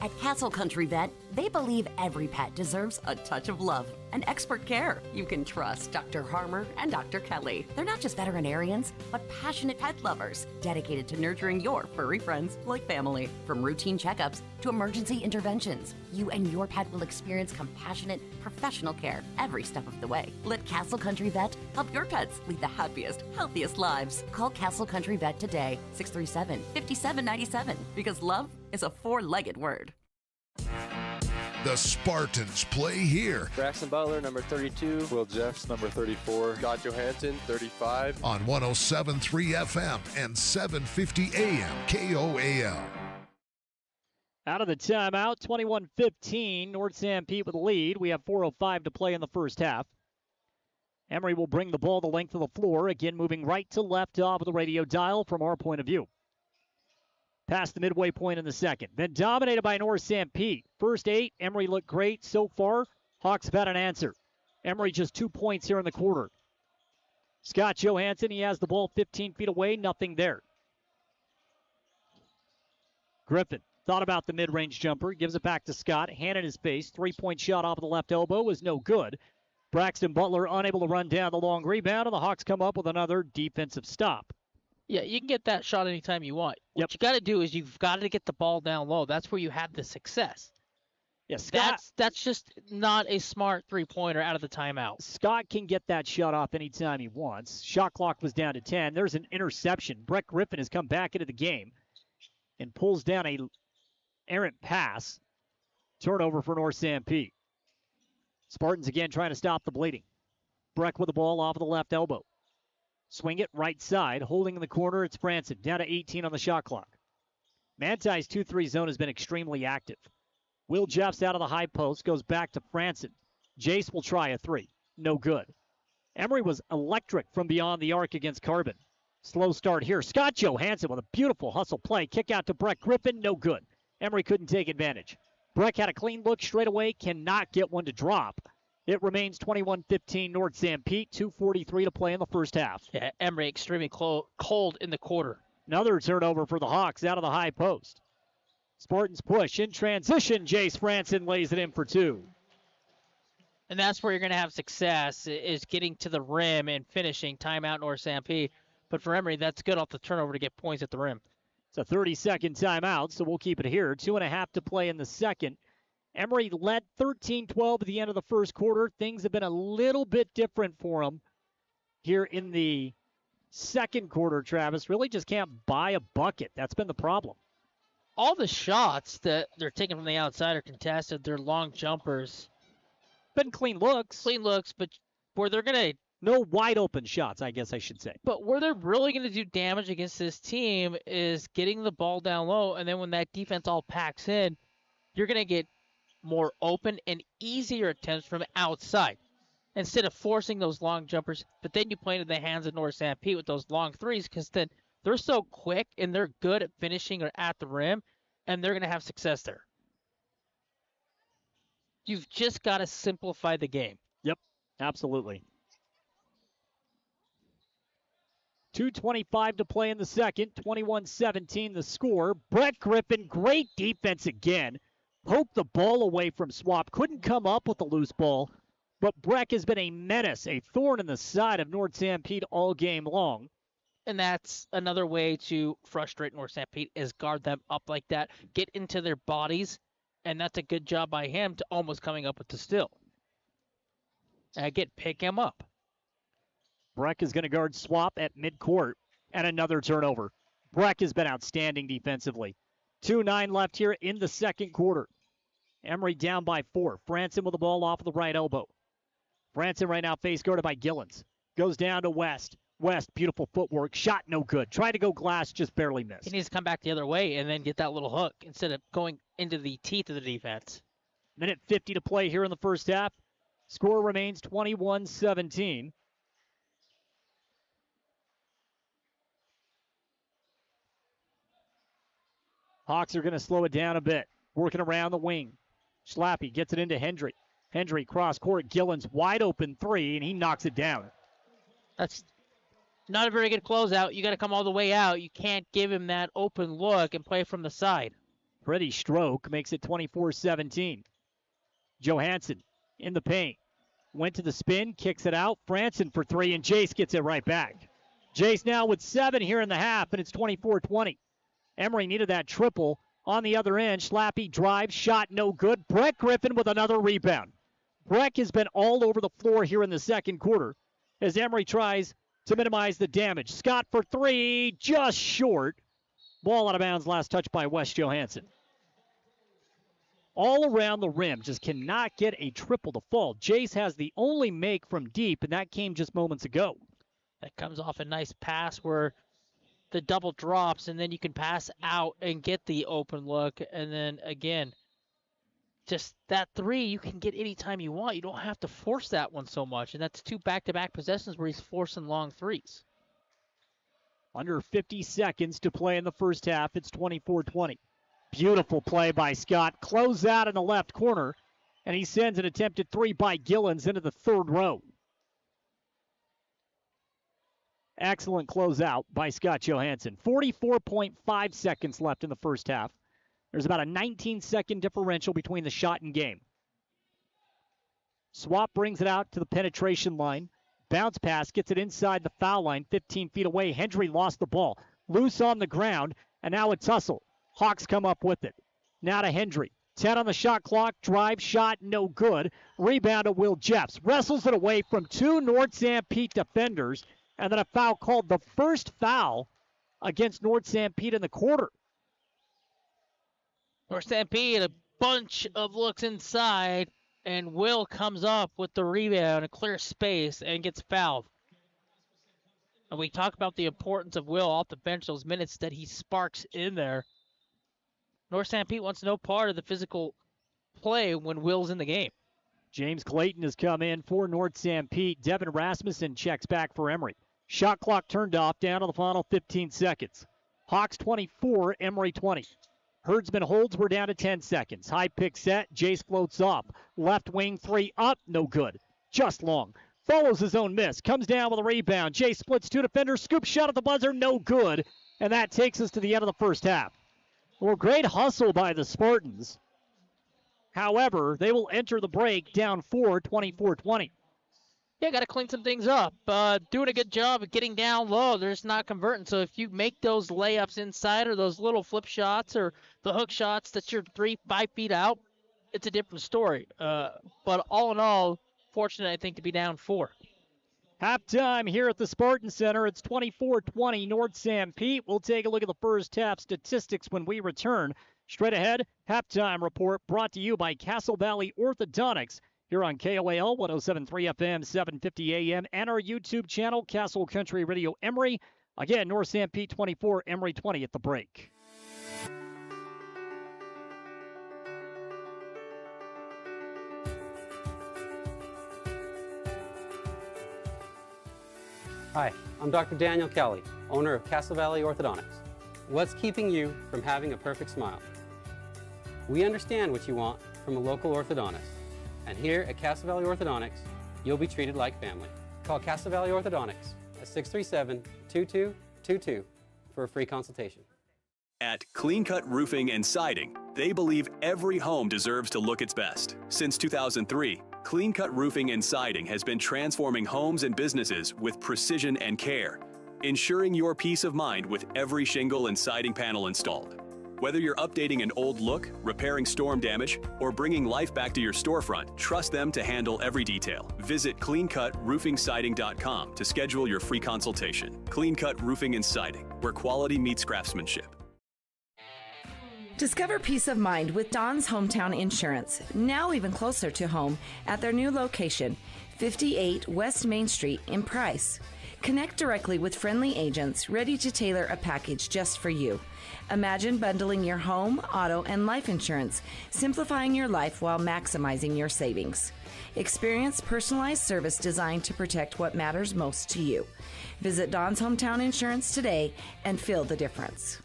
At Castle Country Vet, they believe every pet deserves a touch of love and expert care. You can trust Dr. Harmer and Dr. Kelly. They're not just veterinarians, but passionate pet lovers, dedicated to nurturing your furry friends like family. From routine checkups to emergency interventions, you and your pet will experience compassionate, professional care every step of the way. Let Castle Country Vet help your pets lead the happiest, healthiest lives. Call Castle Country Vet today, 637-5797, because love is a four-legged word. The Spartans play here. Braxton Butler, number 32. Will Jeffs, number 34. Scott Johansson, 35. On 107.3 FM and 750 AM KOAL. Out of the timeout, 21-15. North Sanpete with the lead. We have 4:05 to play in the first half. Emery will bring the ball the length of the floor. Again, moving right to left off of the radio dial from our point of view. Past the midway point in the second. Been dominated by North Sanpete. First 8, Emery looked great so far. Hawks have had an answer. Emery just 2 points here in the quarter. Scott Johansson, he has the ball 15 feet away, nothing there. Griffin thought about the mid-range jumper, gives it back to Scott, hand in his face. 3-point shot off of the left elbow was no good. Braxton Butler unable to run down the long rebound, and the Hawks come up with another defensive stop. Yeah, you can get that shot anytime you want. What you got to do is you've got to get the ball down low. That's where you have the success. Yes, that's just not a smart three-pointer out of the timeout. Scott can get that shot off anytime he wants. Shot clock was down to 10. There's an interception. Brett Griffin has come back into the game and pulls down a errant pass. Turnover for North Sanpete. Spartans again trying to stop the bleeding. Breck with the ball off of the left elbow. Swing it right side. Holding in the corner, it's Franson. Down to 18 on the shot clock. Manti's 2-3 zone has been extremely active. Will Jeffs out of the high post, goes back to Franson. Jace will try a three. No good. Emery was electric from beyond the arc against Carbon. Slow start here. Scott Johansson with a beautiful hustle play. Kick out to Breck Griffin. No good. Emery couldn't take advantage. Breck had a clean look straight away. Cannot get one to drop. It remains 21-15 North Sanpete. 2:43 to play in the first half. Yeah, Emery extremely cold in the quarter. Another turnover for the Hawks out of the high post. Spartans push in transition. Jace Franson lays it in for two. And that's where you're going to have success, is getting to the rim and finishing. Timeout North Sanpete. But for Emery, that's good off the turnover to get points at the rim. It's a 30-second timeout, so we'll keep it here. 2.5 to play in the second. Emery led 13-12 at the end of the first quarter. Things have been a little bit different for them here in the second quarter, Travis. Really just can't buy a bucket. That's been the problem. All the shots that they're taking from the outside are contested. They're long jumpers. Been clean looks. Clean looks, but where they're going to... No wide open shots, I guess I should say. But where they're really going to do damage against this team is getting the ball down low, and then when that defense all packs in, you're going to get more open and easier attempts from outside instead of forcing those long jumpers. But then you play into the hands of North Sanpete with those long threes, because then they're so quick and they're good at finishing or at the rim, and they're going to have success there. You've just got to simplify the game. Yep, absolutely. 2:25 to play in the second. 21-17 the score. Brett Griffin, great defense again. Poked the ball away from Swap. Couldn't come up with the loose ball. But Breck has been a menace, a thorn in the side of North Sanpete all game long. And that's another way to frustrate North Sanpete is guard them up like that, get into their bodies, and that's a good job by him to almost coming up with the steal. And again, pick him up. Breck is going to guard Swap at midcourt, and another turnover. Breck has been outstanding defensively. 2:09 left here in the second quarter. Emery down by 4. Franson with the ball off of the right elbow. Franson right now face guarded by Gillens. Goes down to West. West, beautiful footwork. Shot no good. Tried to go glass, just barely missed. He needs to come back the other way and then get that little hook instead of going into the teeth of the defense. Minute 50 to play here in the first half. Score remains 21-17. Hawks are going to slow it down a bit. Working around the wing. Schlappy gets it into Hendry. Hendry cross court. Gillens wide open three, and he knocks it down. That's not a very good closeout. You got to come all the way out. You can't give him that open look and play from the side. Pretty stroke makes it 24-17. Johansson in the paint. Went to the spin, kicks it out. Franson for three, and Jace gets it right back. Jace now with 7 here in the half, and it's 24-20. Emery needed that triple on the other end. Schlappy drive, shot no good. Brett Griffin with another rebound. Breck has been all over the floor here in the second quarter as Emery tries to minimize the damage. Scott for three, just short. Ball out of bounds, last touch by Wes Johansson. All around the rim, just cannot get a triple to fall. Jace has the only make from deep, and that came just moments ago. That comes off a nice pass where the double drops, and then you can pass out and get the open look. And then, again, just that three you can get anytime you want. You don't have to force that one so much. And that's 2 back-to-back possessions where he's forcing long threes. Under 50 seconds to play in the first half. It's 24-20. Beautiful play by Scott. Close out in the left corner, and he sends an attempted three by Gillens into the third row. Excellent closeout by Scott Johansson. 44.5 seconds left in the first half. There's about a 19-second differential between the shot and game. Swap brings it out to the penetration line. Bounce pass, gets it inside the foul line, 15 feet away. Hendry lost the ball. Loose on the ground, and now a tussle. Hawks come up with it. Now to Hendry. 10 on the shot clock. Drive, shot, no good. Rebound to Will Jeffs. Wrestles it away from 2 North Sanpete defenders. And then a foul called, the first foul against North Sanpete in the quarter. North Sanpete, a bunch of looks inside, and Will comes up with the rebound, a clear space, and gets fouled. And we talk about the importance of Will off the bench, those minutes that he sparks in there. North Sanpete wants no part of the physical play when Will's in the game. James Clayton has come in for North Sanpete. Devin Rasmussen checks back for Emery. Shot clock turned off, down to the final 15 seconds. Hawks 24, Emery 20. Herdsman holds, we're down to 10 seconds. High pick set, Jace floats off. Left wing three up, no good. Just long. Follows his own miss, comes down with a rebound. Jace splits 2 defenders, scoop shot at the buzzer, no good. And that takes us to the end of the first half. Well, great hustle by the Spartans. However, they will enter the break down 4, 24-20. Yeah, got to clean some things up. Doing a good job of getting down low. They're just not converting. So if you make those layups inside or those little flip shots or the hook shots that you're 3-5 feet out, it's a different story. But all in all, fortunate, I think, to be down 4. Halftime here at the Spartan Center. It's 24-20 North Sanpete. We'll take a look at the first half statistics when we return. Straight ahead, halftime report brought to you by Castle Valley Orthodontics. Here on KOAL 107.3 FM, 750 AM, and our YouTube channel, Castle Country Radio Emery. Again, North Sanpete 24, Emery 20 at the break. Hi, I'm Dr. Daniel Kelly, owner of Castle Valley Orthodontics. What's keeping you from having a perfect smile? We understand what you want from a local orthodontist. And here at Castle Valley Orthodontics, you'll be treated like family. Call Castle Valley Orthodontics at 637-2222 for a free consultation. At Clean Cut Roofing and Siding, they believe every home deserves to look its best. Since 2003, Clean Cut Roofing and Siding has been transforming homes and businesses with precision and care, ensuring your peace of mind with every shingle and siding panel installed. Whether you're updating an old look, repairing storm damage, or bringing life back to your storefront, trust them to handle every detail. Visit cleancutroofingsiding.com to schedule your free consultation. Clean Cut Roofing and Siding, where quality meets craftsmanship. Discover peace of mind with Don's Hometown Insurance, now even closer to home at their new location, 58 West Main Street in Price. Connect directly with friendly agents ready to tailor a package just for you. Imagine bundling your home, auto, and life insurance, simplifying your life while maximizing your savings. Experience personalized service designed to protect what matters most to you. Visit Don's Hometown Insurance today and feel the difference.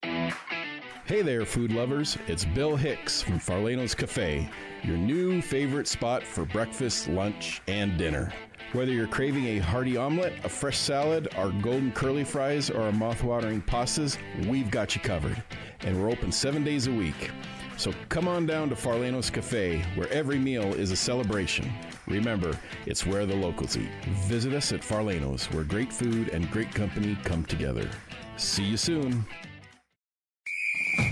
Hey there, food lovers. It's Bill Hicks from Farlano's Cafe, your new favorite spot for breakfast, lunch, and dinner. Whether you're craving a hearty omelet, a fresh salad, our golden curly fries, or our mouth-watering pastas, we've got you covered. And we're open 7 days a week. So come on down to Farlano's Cafe, where every meal is a celebration. Remember, it's where the locals eat. Visit us at Farlano's, where great food and great company come together. See you soon.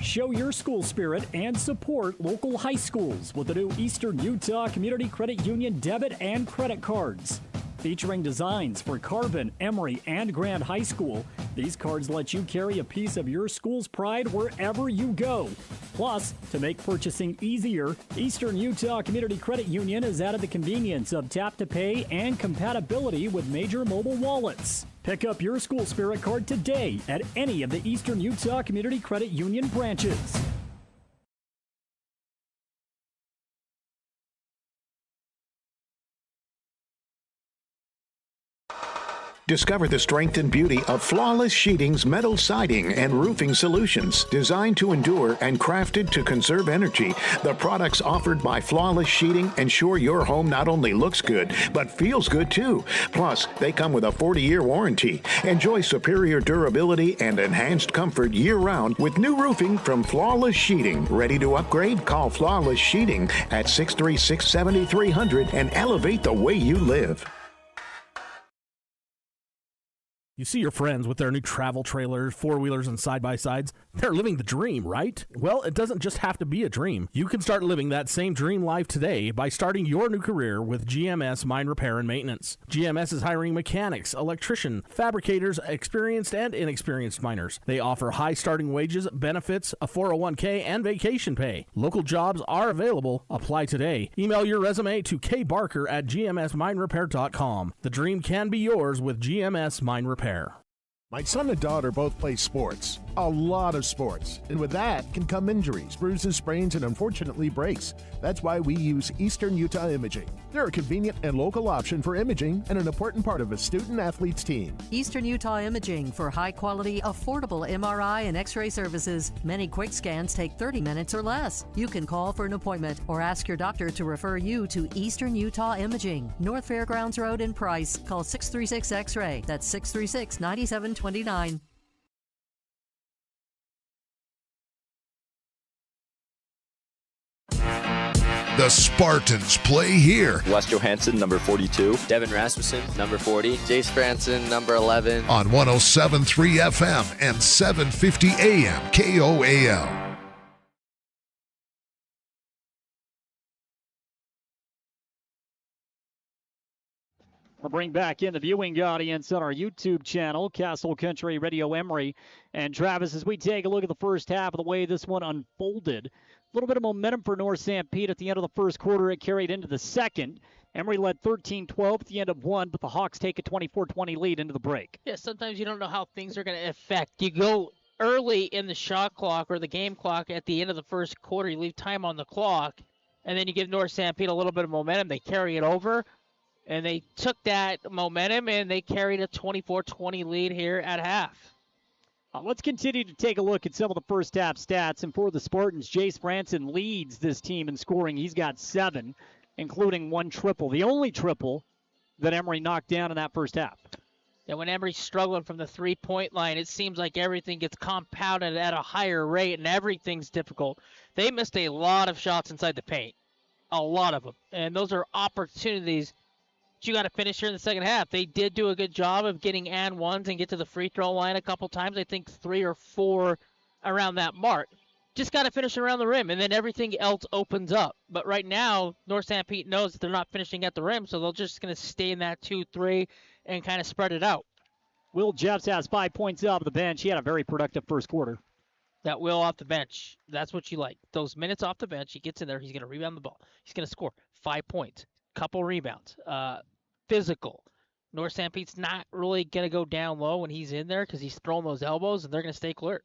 Show your school spirit and support local high schools with the new Eastern Utah Community Credit Union debit and credit cards. Featuring designs for Carbon, Emery, and Grand High School, these cards let you carry a piece of your school's pride wherever you go. Plus, to make purchasing easier, Eastern Utah Community Credit Union has added the convenience of tap-to-pay and compatibility with major mobile wallets. Pick up your school spirit card today at any of the Eastern Utah Community Credit Union branches. Discover the strength and beauty of Flawless Sheeting's metal siding and roofing solutions. Designed to endure and crafted to conserve energy, the products offered by Flawless Sheeting ensure your home not only looks good, but feels good too. Plus, they come with a 40-year warranty. Enjoy superior durability and enhanced comfort year-round with new roofing from Flawless Sheeting. Ready to upgrade? Call Flawless Sheeting at 636-7300 and elevate the way you live. You see your friends with their new travel trailers, four-wheelers, and side-by-sides. They're living the dream, right? Well, it doesn't just have to be a dream. You can start living that same dream life today by starting your new career with GMS Mine Repair and Maintenance. GMS is hiring mechanics, electricians, fabricators, experienced and inexperienced miners. They offer high starting wages, benefits, a 401k, and vacation pay. Local jobs are available. Apply today. Email your resume to kbarker@gmsminerepair.com. The dream can be yours with GMS Mine Repair. My son and daughter both play sports, a lot of sports, and with that can come injuries, bruises, sprains, and unfortunately breaks. That's why we use Eastern Utah Imaging. They're a convenient and local option for imaging and an important part of a student-athlete's team. Eastern Utah Imaging for high-quality, affordable MRI and X-ray services. Many quick scans take 30 minutes or less. You can call for an appointment or ask your doctor to refer you to Eastern Utah Imaging, North Fairgrounds Road in Price. Call 636-X-ray. That's 636-9729. The Spartans play here. Wes Johansson, number 42. Devin Rasmussen, number 40. Jace Franson, number 11. On 107.3 FM and 750 AM KOAL. We'll bring back in the viewing audience on our YouTube channel, Castle Country Radio Emery. And Travis, as we take a look at the first half of the way this one unfolded, a little bit of momentum for North Sanpete at the end of the first quarter. It carried into the second. Emery led 13-12 at the end of one, but the Hawks take a 24-20 lead into the break. Yeah, sometimes you don't know how things are going to affect. You go early in the shot clock or the game clock at the end of the first quarter. You leave time on the clock, and then you give North Sanpete a little bit of momentum. They carry it over. And they took that momentum, and they carried a 24-20 lead here at half. Let's continue to take a look at some of the first half stats. And for the Spartans, Jace Branson leads this team in scoring. He's got 7, including 1 triple. The only triple that Emery knocked down in that first half. Yeah, when Emery's struggling from the three-point line, it seems like everything gets compounded at a higher rate and everything's difficult. They missed a lot of shots inside the paint, a lot of them. And those are opportunities you got to finish here in the second half. They did do a good job of getting and ones and get to the free throw line a couple times. I think 3 or 4 around that mark. Just got to finish around the rim, and then everything else opens up. But right now, North Sanpete knows that they're not finishing at the rim, so they're just going to stay in that 2-3 and kind of spread it out. Will Jeffs has 5 points off the bench. He had a very productive first quarter. That Will off the bench, that's what you like. Those minutes off the bench, he gets in there, he's going to rebound the ball. He's going to score 5 points, couple rebounds. Physical. North Sanpete's not really going to go down low when he's in there because he's throwing those elbows, and they're going to stay clear.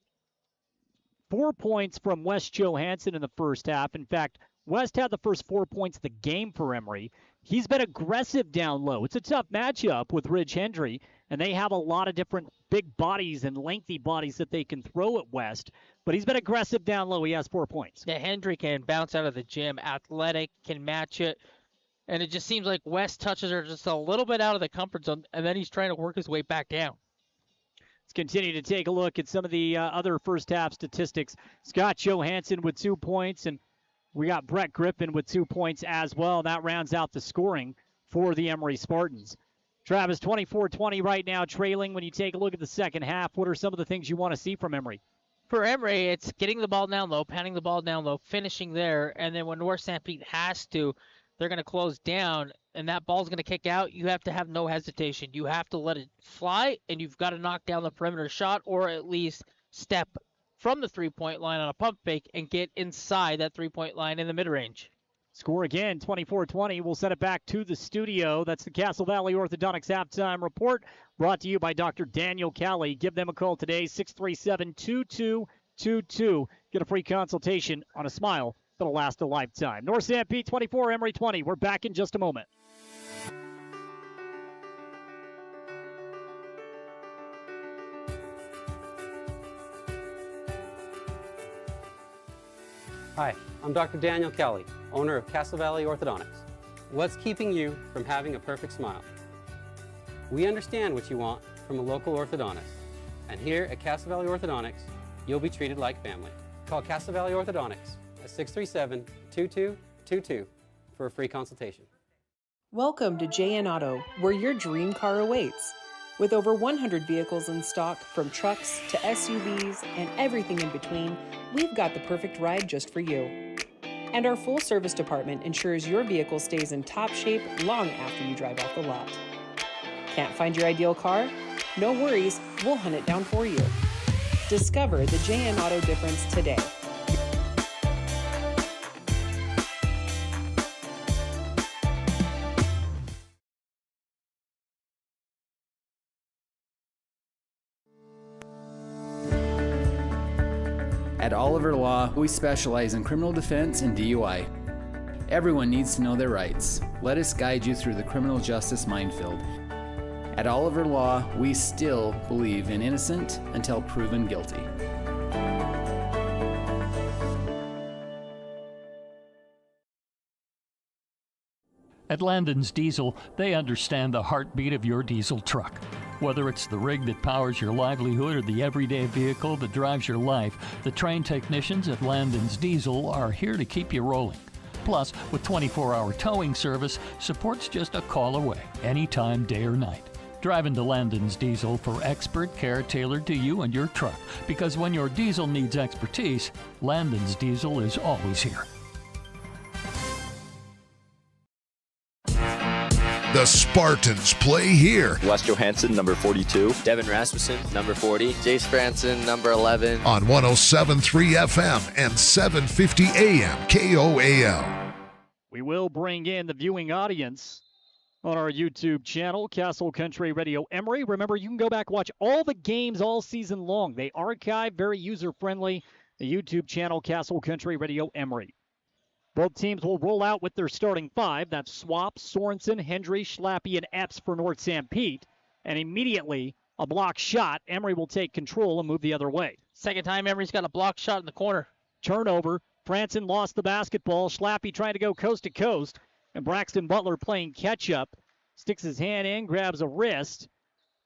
4 points from West Johansson in the first half. In fact, West had the first 4 points of the game for Emery. He's been aggressive down low. It's a tough matchup with Ridge Hendry, and they have a lot of different big bodies and lengthy bodies that they can throw at West. But he's been aggressive down low. He has 4 points. Yeah, Hendry can bounce out of the gym, athletic, can match it. And it just seems like West touches are just a little bit out of the comfort zone, and then he's trying to work his way back down. Let's continue to take a look at some of the other first half statistics. Scott Johansson with 2 points, and we got Brett Griffin with 2 points as well. That rounds out the scoring for the Emery Spartans. Travis, 24-20 right now, trailing. When you take a look at the second half, what are some of the things you want to see from Emery? For Emery, it's getting the ball down low, pounding the ball down low, finishing there, and then when North Sanpete has to, they're going to close down, and that ball's going to kick out. You have to have no hesitation. You have to let it fly, and you've got to knock down the perimeter shot or at least step from the three-point line on a pump fake and get inside that three-point line in the mid-range. Score again, 24-20. We'll send it back to the studio. That's the Castle Valley Orthodontics Halftime Report, brought to you by Dr. Daniel Kelly. Give them a call today, 637-2222. Get a free consultation on a smile that'll last a lifetime. North Sanpete 24, Emery 20. We're back in just a moment. Hi, I'm Dr. Daniel Kelly, owner of Castle Valley Orthodontics. What's keeping you from having a perfect smile? We understand what you want from a local orthodontist. And here at Castle Valley Orthodontics, you'll be treated like family. Call Castle Valley Orthodontics at 637-2222 for a free consultation. Welcome to JN Auto, where your dream car awaits. With over 100 vehicles in stock, from trucks to SUVs and everything in between, we've got the perfect ride just for you. And our full service department ensures your vehicle stays in top shape long after you drive off the lot. Can't find your ideal car? No worries, we'll hunt it down for you. Discover the JN Auto difference today. At Oliver Law, we specialize in criminal defense and DUI. Everyone needs to know their rights. Let us guide you through the criminal justice minefield. At Oliver Law, we still believe in innocent until proven guilty. At Landon's Diesel, they understand the heartbeat of your diesel truck. Whether it's the rig that powers your livelihood or the everyday vehicle that drives your life, the trained technicians at Landon's Diesel are here to keep you rolling. Plus, with 24-hour towing service, support's just a call away, anytime, day or night. Drive into Landon's Diesel for expert care tailored to you and your truck, because when your diesel needs expertise, Landon's Diesel is always here. The Spartans play here. West Johansson, number 42. Devin Rasmussen, number 40. Jace Branson, number 11. On 107.3 FM and 750 AM KOAL. We will bring in the viewing audience on our YouTube channel, Castle Country Radio Emery. Remember, you can go back and watch all the games all season long. They archive, very user-friendly. The YouTube channel, Castle Country Radio Emery. Both teams will roll out with their starting five. That's Swap, Sorensen, Hendry, Schlappy, and Epps for North Sanpete. And immediately a block shot. Emery will take control and move the other way. Second time Emery's got a block shot in the corner. Turnover. Franson lost the basketball. Schlappy trying to go coast to coast. And Braxton Butler playing catch-up. Sticks his hand in, grabs a wrist.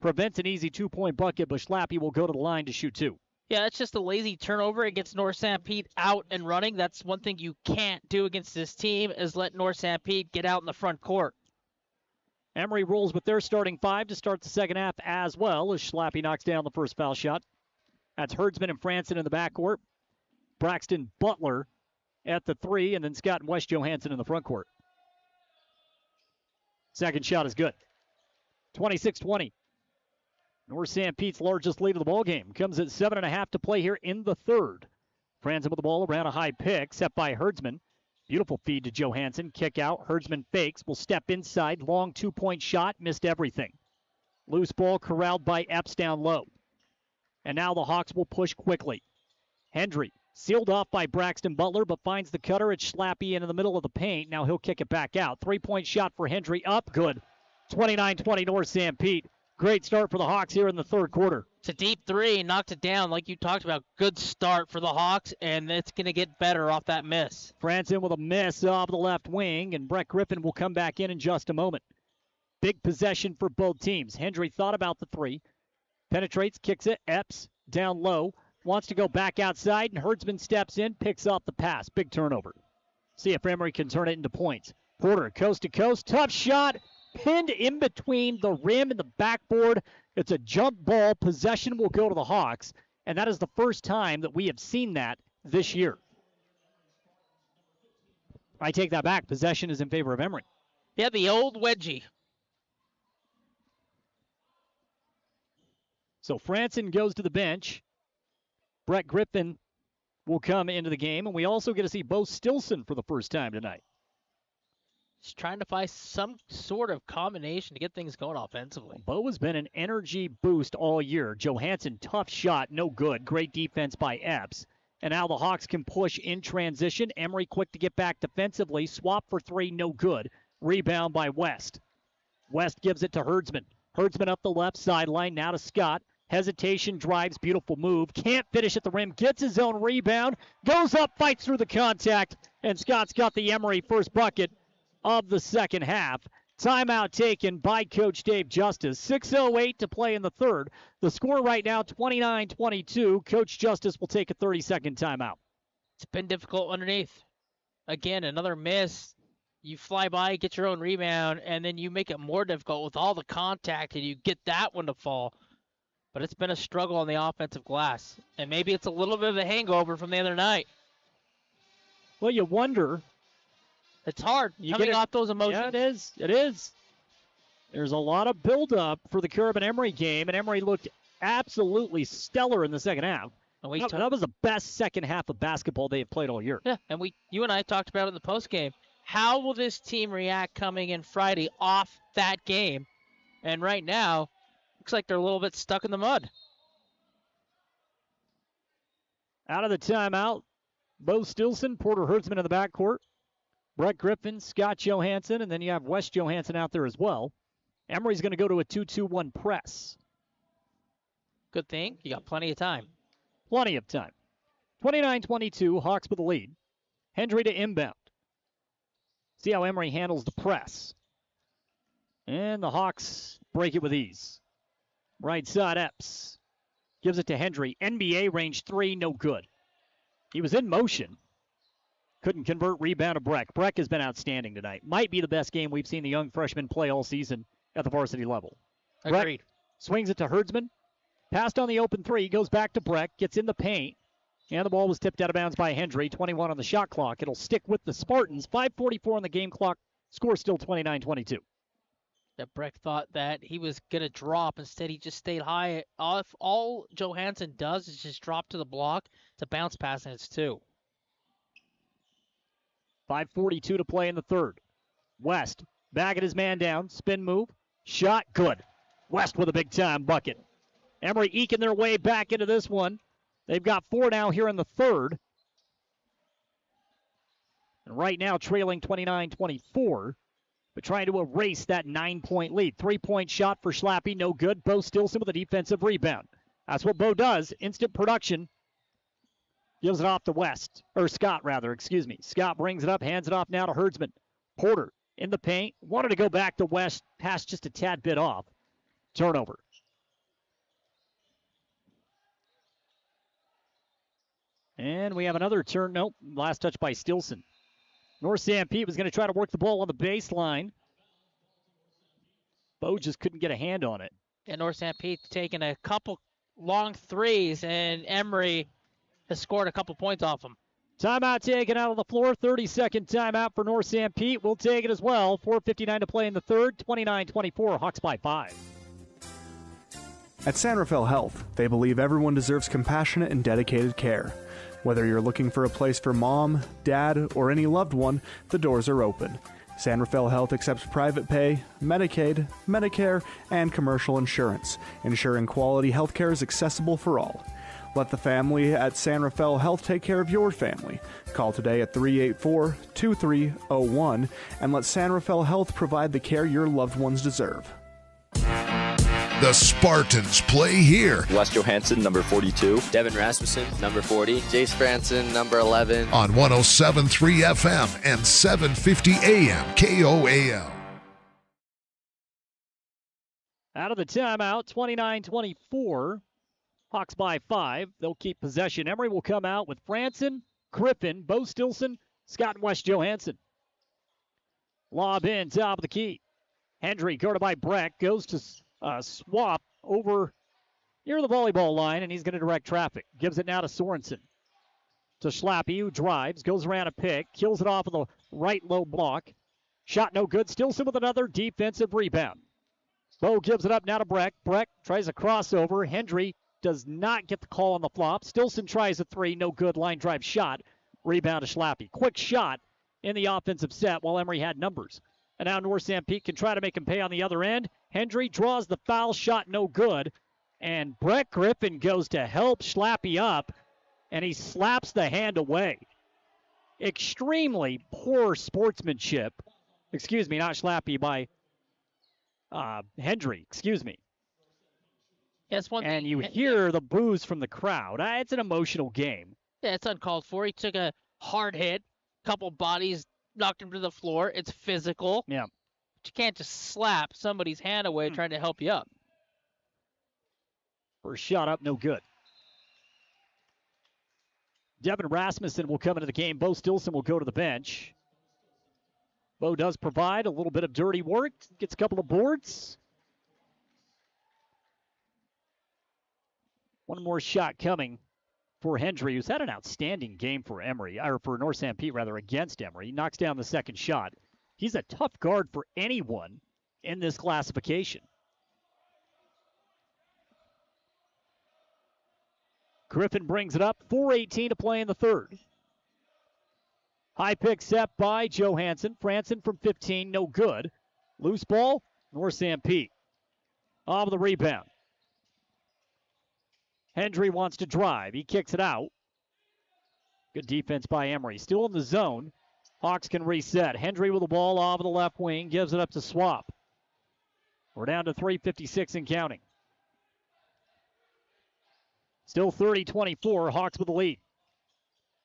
Prevents an easy two-point bucket, but Schlappy will go to the line to shoot two. Yeah, that's just a lazy turnover. It gets North Sanpete out and running. That's one thing you can't do against this team is let North Sanpete get out in the front court. Emery rolls with their starting five to start the second half as well as Schlappy knocks down the first foul shot. That's Herdsman and Franson in the backcourt. Braxton Butler at the three, and then Scott and West Johansson in the front court. Second shot is good. 26-20. North Sanpete's largest lead of the ballgame comes at 7.5 to play here in the third. Franson with the ball around a high pick, set by Herdsman. Beautiful feed to Johansson. Kick out. Herdsman fakes. Will step inside. Long two-point shot. Missed everything. Loose ball corralled by Epps down low. And now the Hawks will push quickly. Hendry sealed off by Braxton Butler, but finds the cutter at Schlappy in the middle of the paint. Now he'll kick it back out. Three-point shot for Hendry. Up. Good. 29-20 North Sanpete. Great start for the Hawks here in the third quarter. It's a deep three. Knocked it down like you talked about. Good start for the Hawks, and it's going to get better off that miss. Franson with a miss off the left wing, and Brett Griffin will come back in just a moment. Big possession for both teams. Hendry thought about the three. Penetrates, kicks it. Epps down low. Wants to go back outside, and Herdsman steps in, picks off the pass. Big turnover. See if Emery can turn it into points. Porter, coast to coast. Tough shot. Pinned in between the rim and the backboard. It's a jump ball. Possession will go to the Hawks, and that is the first time that we have seen that this year. I take that back. Possession is in favor of Emery. Yeah, the old wedgie. So Franson goes to the bench. Brett Griffin will come into the game, and we also get to see Bo Stilson for the first time tonight. Just trying to find some sort of combination to get things going offensively. Bo has been an energy boost all year. Johansson, tough shot, no good. Great defense by Epps. And now the Hawks can push in transition. Emery quick to get back defensively. Swap for three, no good. Rebound by West. West gives it to Herdsman. Herdsman up the left sideline, now to Scott. Hesitation, drives, beautiful move. Can't finish at the rim, gets his own rebound. Goes up, fights through the contact. And Scott's got the Emery first bucket of the second half. Timeout taken by Coach Dave Justice. 6:08 to play in the third. The score right now, 29-22. Coach Justice will take a 30-second timeout. It's been difficult underneath. Again, another miss. You fly by, get your own rebound, and then you make it more difficult with all the contact, and you get that one to fall. But it's been a struggle on the offensive glass. And maybe it's a little bit of a hangover from the other night. Well, you wonder. It's hard coming off those emotions. Yeah, it is. It is. There's a lot of buildup for the Kerwin-Emery game, and Emery looked absolutely stellar in the second half. And that was the best second half of basketball they have played all year. Yeah, and you and I talked about it in the postgame. How will this team react coming in Friday off that game? And right now, looks like they're a little bit stuck in the mud. Out of the timeout, Bo Stilson, Porter Herdsman in the backcourt. Brett Griffin, Scott Johansson, and then you have West Johansson out there as well. Emery's going to go to a 2-2-1 press. Good thing. You got plenty of time. Plenty of time. 29-22, Hawks with the lead. Hendry to inbound. See how Emery handles the press. And the Hawks break it with ease. Right side, Epps. Gives it to Hendry. NBA range three, no good. He was in motion. Couldn't convert, rebound to Breck. Breck has been outstanding tonight. Might be the best game we've seen the young freshman play all season at the varsity level. Agreed. Breck swings it to Herdsman. Passed on the open three. Goes back to Breck. Gets in the paint. And the ball was tipped out of bounds by Hendry. 21 on the shot clock. It'll stick with the Spartans. 5:44 on the game clock. Score still 29-22. That Breck thought that he was going to drop. Instead, he just stayed high. All Johansson does is just drop to the block. It's a bounce pass, and it's two. 5:42 to play in the third. West back at his man down. Spin move. Shot good. West with a big-time bucket. Emery eking their way back into this one. They've got four now here in the third. And right now trailing 29-24. but trying to erase that 9-point lead. 3-point shot for Schlappe, no good. Bo Stilson with a defensive rebound. That's what Bo does. Instant production. Gives it off to Scott, excuse me. Scott brings it up, hands it off now to Herdsman. Porter in the paint. Wanted to go back to West. Pass just a tad bit off. Turnover. And we have another turn. Nope, last touch by Stilson. North Sanpete was going to try to work the ball on the baseline. Bo just couldn't get a hand on it. And North Sanpete taking a couple long threes, and Emery has scored a couple points off him. Timeout taken out of the floor. 30-second timeout for North Sanpete. We'll take it as well. 4:59 to play in the third. 29-24. Hawks by 5. At San Rafael Health, they believe everyone deserves compassionate and dedicated care. Whether you're looking for a place for mom, dad, or any loved one, the doors are open. San Rafael Health accepts private pay, Medicaid, Medicare, and commercial insurance, ensuring quality health care is accessible for all. Let the family at San Rafael Health take care of your family. Call today at 384-2301 and let San Rafael Health provide the care your loved ones deserve. The Spartans play here. Wes Johansson, number 42. Devin Rasmussen, number 40. Jace Franson, number 11. On 107.3 FM and 750 AM KOAL. Out of the timeout, 29-24. Hawks by 5. They'll keep possession. Emery will come out with Franson, Griffin, Bo Stilson, Scott, and Wes Johansson. Lob in, top of the key. Hendry, guarded by Breck, goes to swap over near the volleyball line, and he's going to direct traffic. Gives it now to Sorensen. To Schlappe, who drives, goes around a pick, kills it off of the right low block. Shot no good. Stilson with another defensive rebound. Bo gives it up now to Breck. Breck tries a crossover. Hendry does not get the call on the flop. Stilson tries a three, no good. Line drive shot. Rebound to Schlappe. Quick shot in the offensive set while Emery had numbers. And now North Sanpete can try to make him pay on the other end. Hendry draws the foul shot, no good. And Brett Griffin goes to help Schlappe up, and he slaps the hand away. Extremely poor sportsmanship. Excuse me, not Schlappe, by Hendry. Excuse me. Yes, and you hear the boos from the crowd. It's an emotional game. Yeah, it's uncalled for. He took a hard hit, couple bodies knocked him to the floor. It's physical. Yeah. But you can't just slap somebody's hand away trying to help you up. First shot up, no good. Devin Rasmussen will come into the game. Bo Stilson will go to the bench. Bo does provide a little bit of dirty work. Gets a couple of boards. One more shot coming for Hendry, who's had an outstanding game for Emery, or for North Sanpete, rather, against Emery. He knocks down the second shot. He's a tough guard for anyone in this classification. Griffin brings it up. 4:18 to play in the third. High pick set by Johansson. Franson from 15, no good. Loose ball, North Sanpete. Off the rebound. Hendry wants to drive. He kicks it out. Good defense by Emery. Still in the zone. Hawks can reset. Hendry with the ball off of the left wing. Gives it up to Swap. We're down to 3:56 and counting. Still 30-24. Hawks with the lead.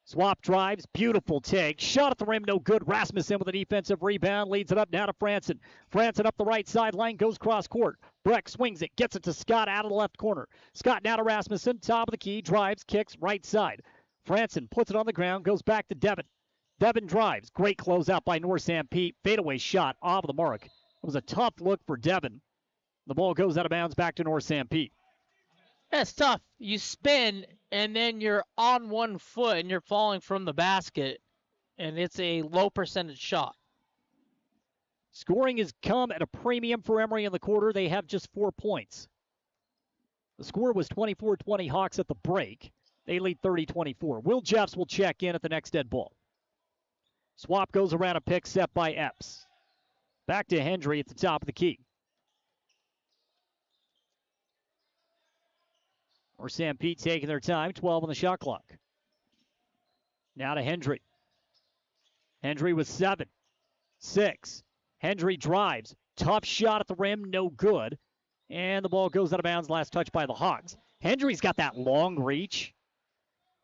Swap drives. Beautiful take. Shot at the rim. No good. Rasmussen with a defensive rebound. Leads it up now to Franson. Franson up the right sideline. Goes cross court. Breck swings it. Gets it to Scott out of the left corner. Scott now to Rasmussen. Top of the key. Drives. Kicks. Right side. Franson puts it on the ground. Goes back to Devin. Devin drives. Great closeout by North Sanpete. Fadeaway shot off of the mark. It was a tough look for Devin. The ball goes out of bounds back to North Sanpete. That's tough. You spin, and then you're on one foot, and you're falling from the basket, and it's a low percentage shot. Scoring has come at a premium for Emery in the quarter. They have just 4 points. The score was 24-20 Hawks at the break. They lead 30-24. Will Jeffs will check in at the next dead ball. Swap goes around a pick set by Epps. Back to Hendry at the top of the key. Or Sanpete taking their time, 12 on the shot clock. Now to Hendry. Hendry with 7, 6. Hendry drives. Tough shot at the rim, no good. And the ball goes out of bounds, last touch by the Hawks. Hendry's got that long reach.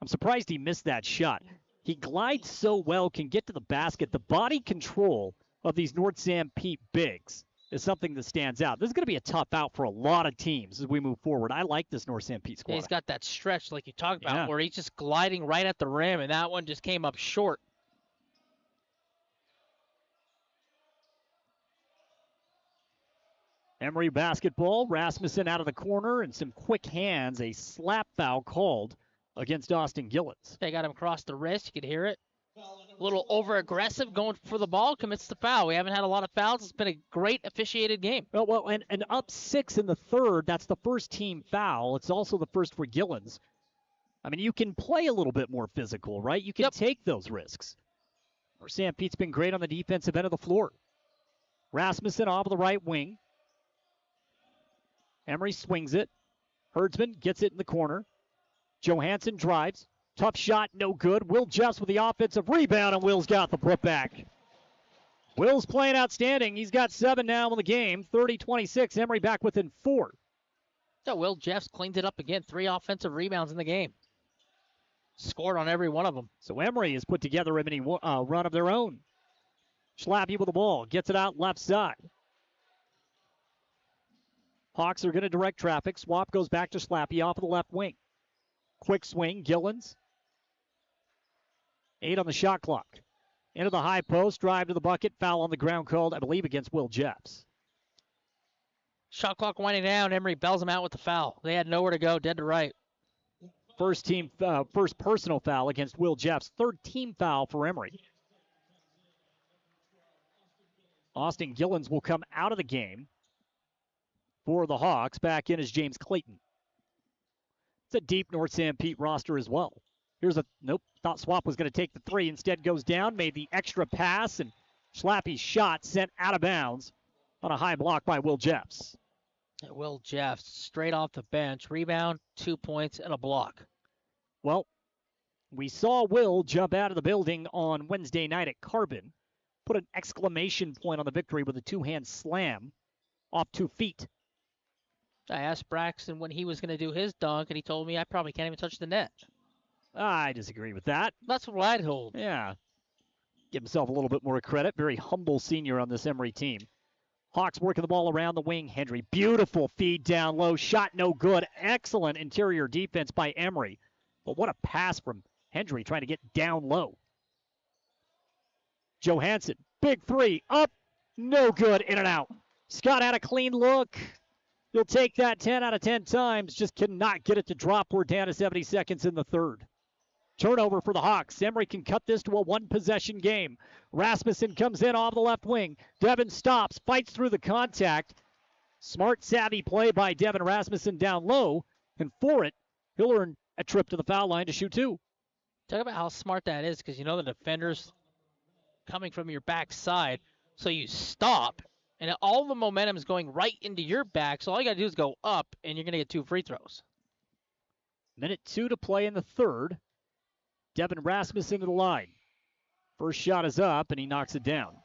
I'm surprised he missed that shot. He glides so well, can get to the basket. The body control of these North Sanpete bigs is something that stands out. This is going to be a tough out for a lot of teams as we move forward. I like this North Sanpete squad. Yeah, he's got that stretch like you talked about where he's just gliding right at the rim, and that one just came up short. Emery basketball. Rasmussen out of the corner and some quick hands. A slap foul called against Austin Gillens. They got him across the wrist. You could hear it. A little over-aggressive going for the ball, commits the foul. We haven't had a lot of fouls. It's been a great officiated game. Well, and up 6 in the third, that's the first team foul. It's also the first for Gillens. I mean, you can play a little bit more physical, right? You can take those risks. North Sanpete's been great on the defensive end of the floor. Rasmussen off the right wing. Emery swings it. Herdsman gets it in the corner. Johansson drives. Tough shot, no good. Will Jeffs with the offensive rebound, and Will's got the putback. Will's playing outstanding. He's got 7 now in the game. 30-26. Emery back within 4. So Will Jeffs cleaned it up again. 3 offensive rebounds in the game. Scored on every one of them. So Emery has put together a mini run of their own. Schlappy with the ball. Gets it out left side. Hawks are going to direct traffic. Swap goes back to Schlappy off of the left wing. Quick swing, Gillens. 8 on the shot clock. Into the high post, drive to the bucket, foul on the ground called, I believe, against Will Jeffs. Shot clock winding down. Emery bells him out with the foul. They had nowhere to go, dead to right. First personal foul against Will Jeffs. 3rd team foul for Emery. Austin Gillens will come out of the game for the Hawks. Back in is James Clayton. It's a deep North Sanpete roster as well. Here's a, nope, thought Swap was going to take the 3. Instead goes down, made the extra pass, and Schlappy's shot sent out of bounds on a high block by Will Jeffs. Will Jeffs, straight off the bench. Rebound, 2 points, and a block. Well, we saw Will jump out of the building on Wednesday night at Carbon. Put an exclamation point on the victory with a 2-hand slam off 2 feet. I asked Braxton when he was going to do his dunk, and he told me I probably can't even touch the net. I disagree with that. That's what I'd hold. Yeah. Give himself a little bit more credit. Very humble senior on this Emery team. Hawks working the ball around the wing. Hendry, beautiful feed down low. Shot no good. Excellent interior defense by Emery. But what a pass from Hendry trying to get down low. Johansson, big 3, up, no good, in and out. Scott had a clean look. He'll take that 10 out of 10 times, just cannot get it to drop. We're down to 70 seconds in the third. Turnover for the Hawks. Emery can cut this to a 1-possession game. Rasmussen comes in off the left wing. Devin stops, fights through the contact. Smart, savvy play by Devin Rasmussen down low. And for it, he'll earn a trip to the foul line to shoot 2. Talk about how smart that is, because you know the defender's coming from your backside. So you stop, and all the momentum is going right into your back. So all you got to do is go up, and you're going to get 2 free throws. Minute 2 to play in the third. Devin Rasmussen to the line. First shot is up, and he knocks it down.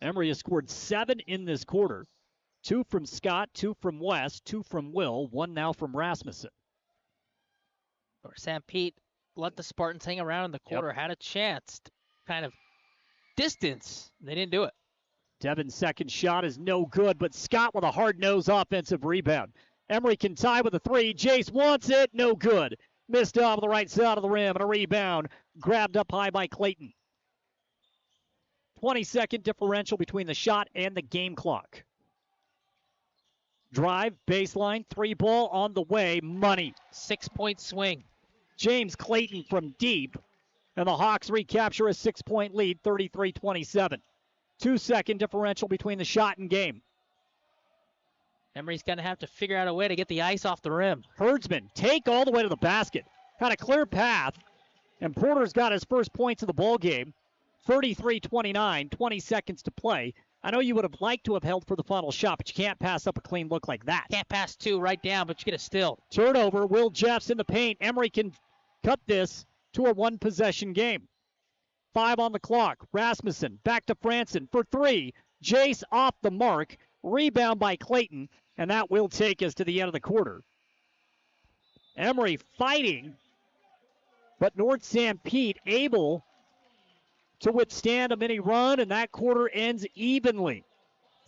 Emery has scored 7 in this quarter. 2 from Scott, 2 from West, 2 from Will, 1 now from Rasmussen. Or Sanpete let the Spartans hang around in the quarter, had a chance to kind of distance. They didn't do it. Devin's second shot is no good, but Scott with a hard-nosed offensive rebound. Emery can tie with a 3. Jace wants it, no good. Missed off the right side of the rim, and a rebound grabbed up high by Clayton. 20-second differential between the shot and the game clock. Drive, baseline, 3 ball on the way, money. 6-point swing. James Clayton from deep, and the Hawks recapture a 6-point lead, 33-27. 2-second differential between the shot and game. Emery's going to have to figure out a way to get the ice off the rim. Herdsman, take all the way to the basket. Had a clear path, and Porter's got his first points of the ball game. 33-29, 20 seconds to play. I know you would have liked to have held for the final shot, but you can't pass up a clean look like that. Can't pass 2 right down, but you get a steal. Turnover, Will Jeffs in the paint. Emery can cut this to a 1-possession game. 5 on the clock. Rasmussen back to Franson for 3. Jace off the mark. Rebound by Clayton, and that will take us to the end of the quarter. Emery fighting, but North Sanpete able to withstand a mini run, and that quarter ends evenly.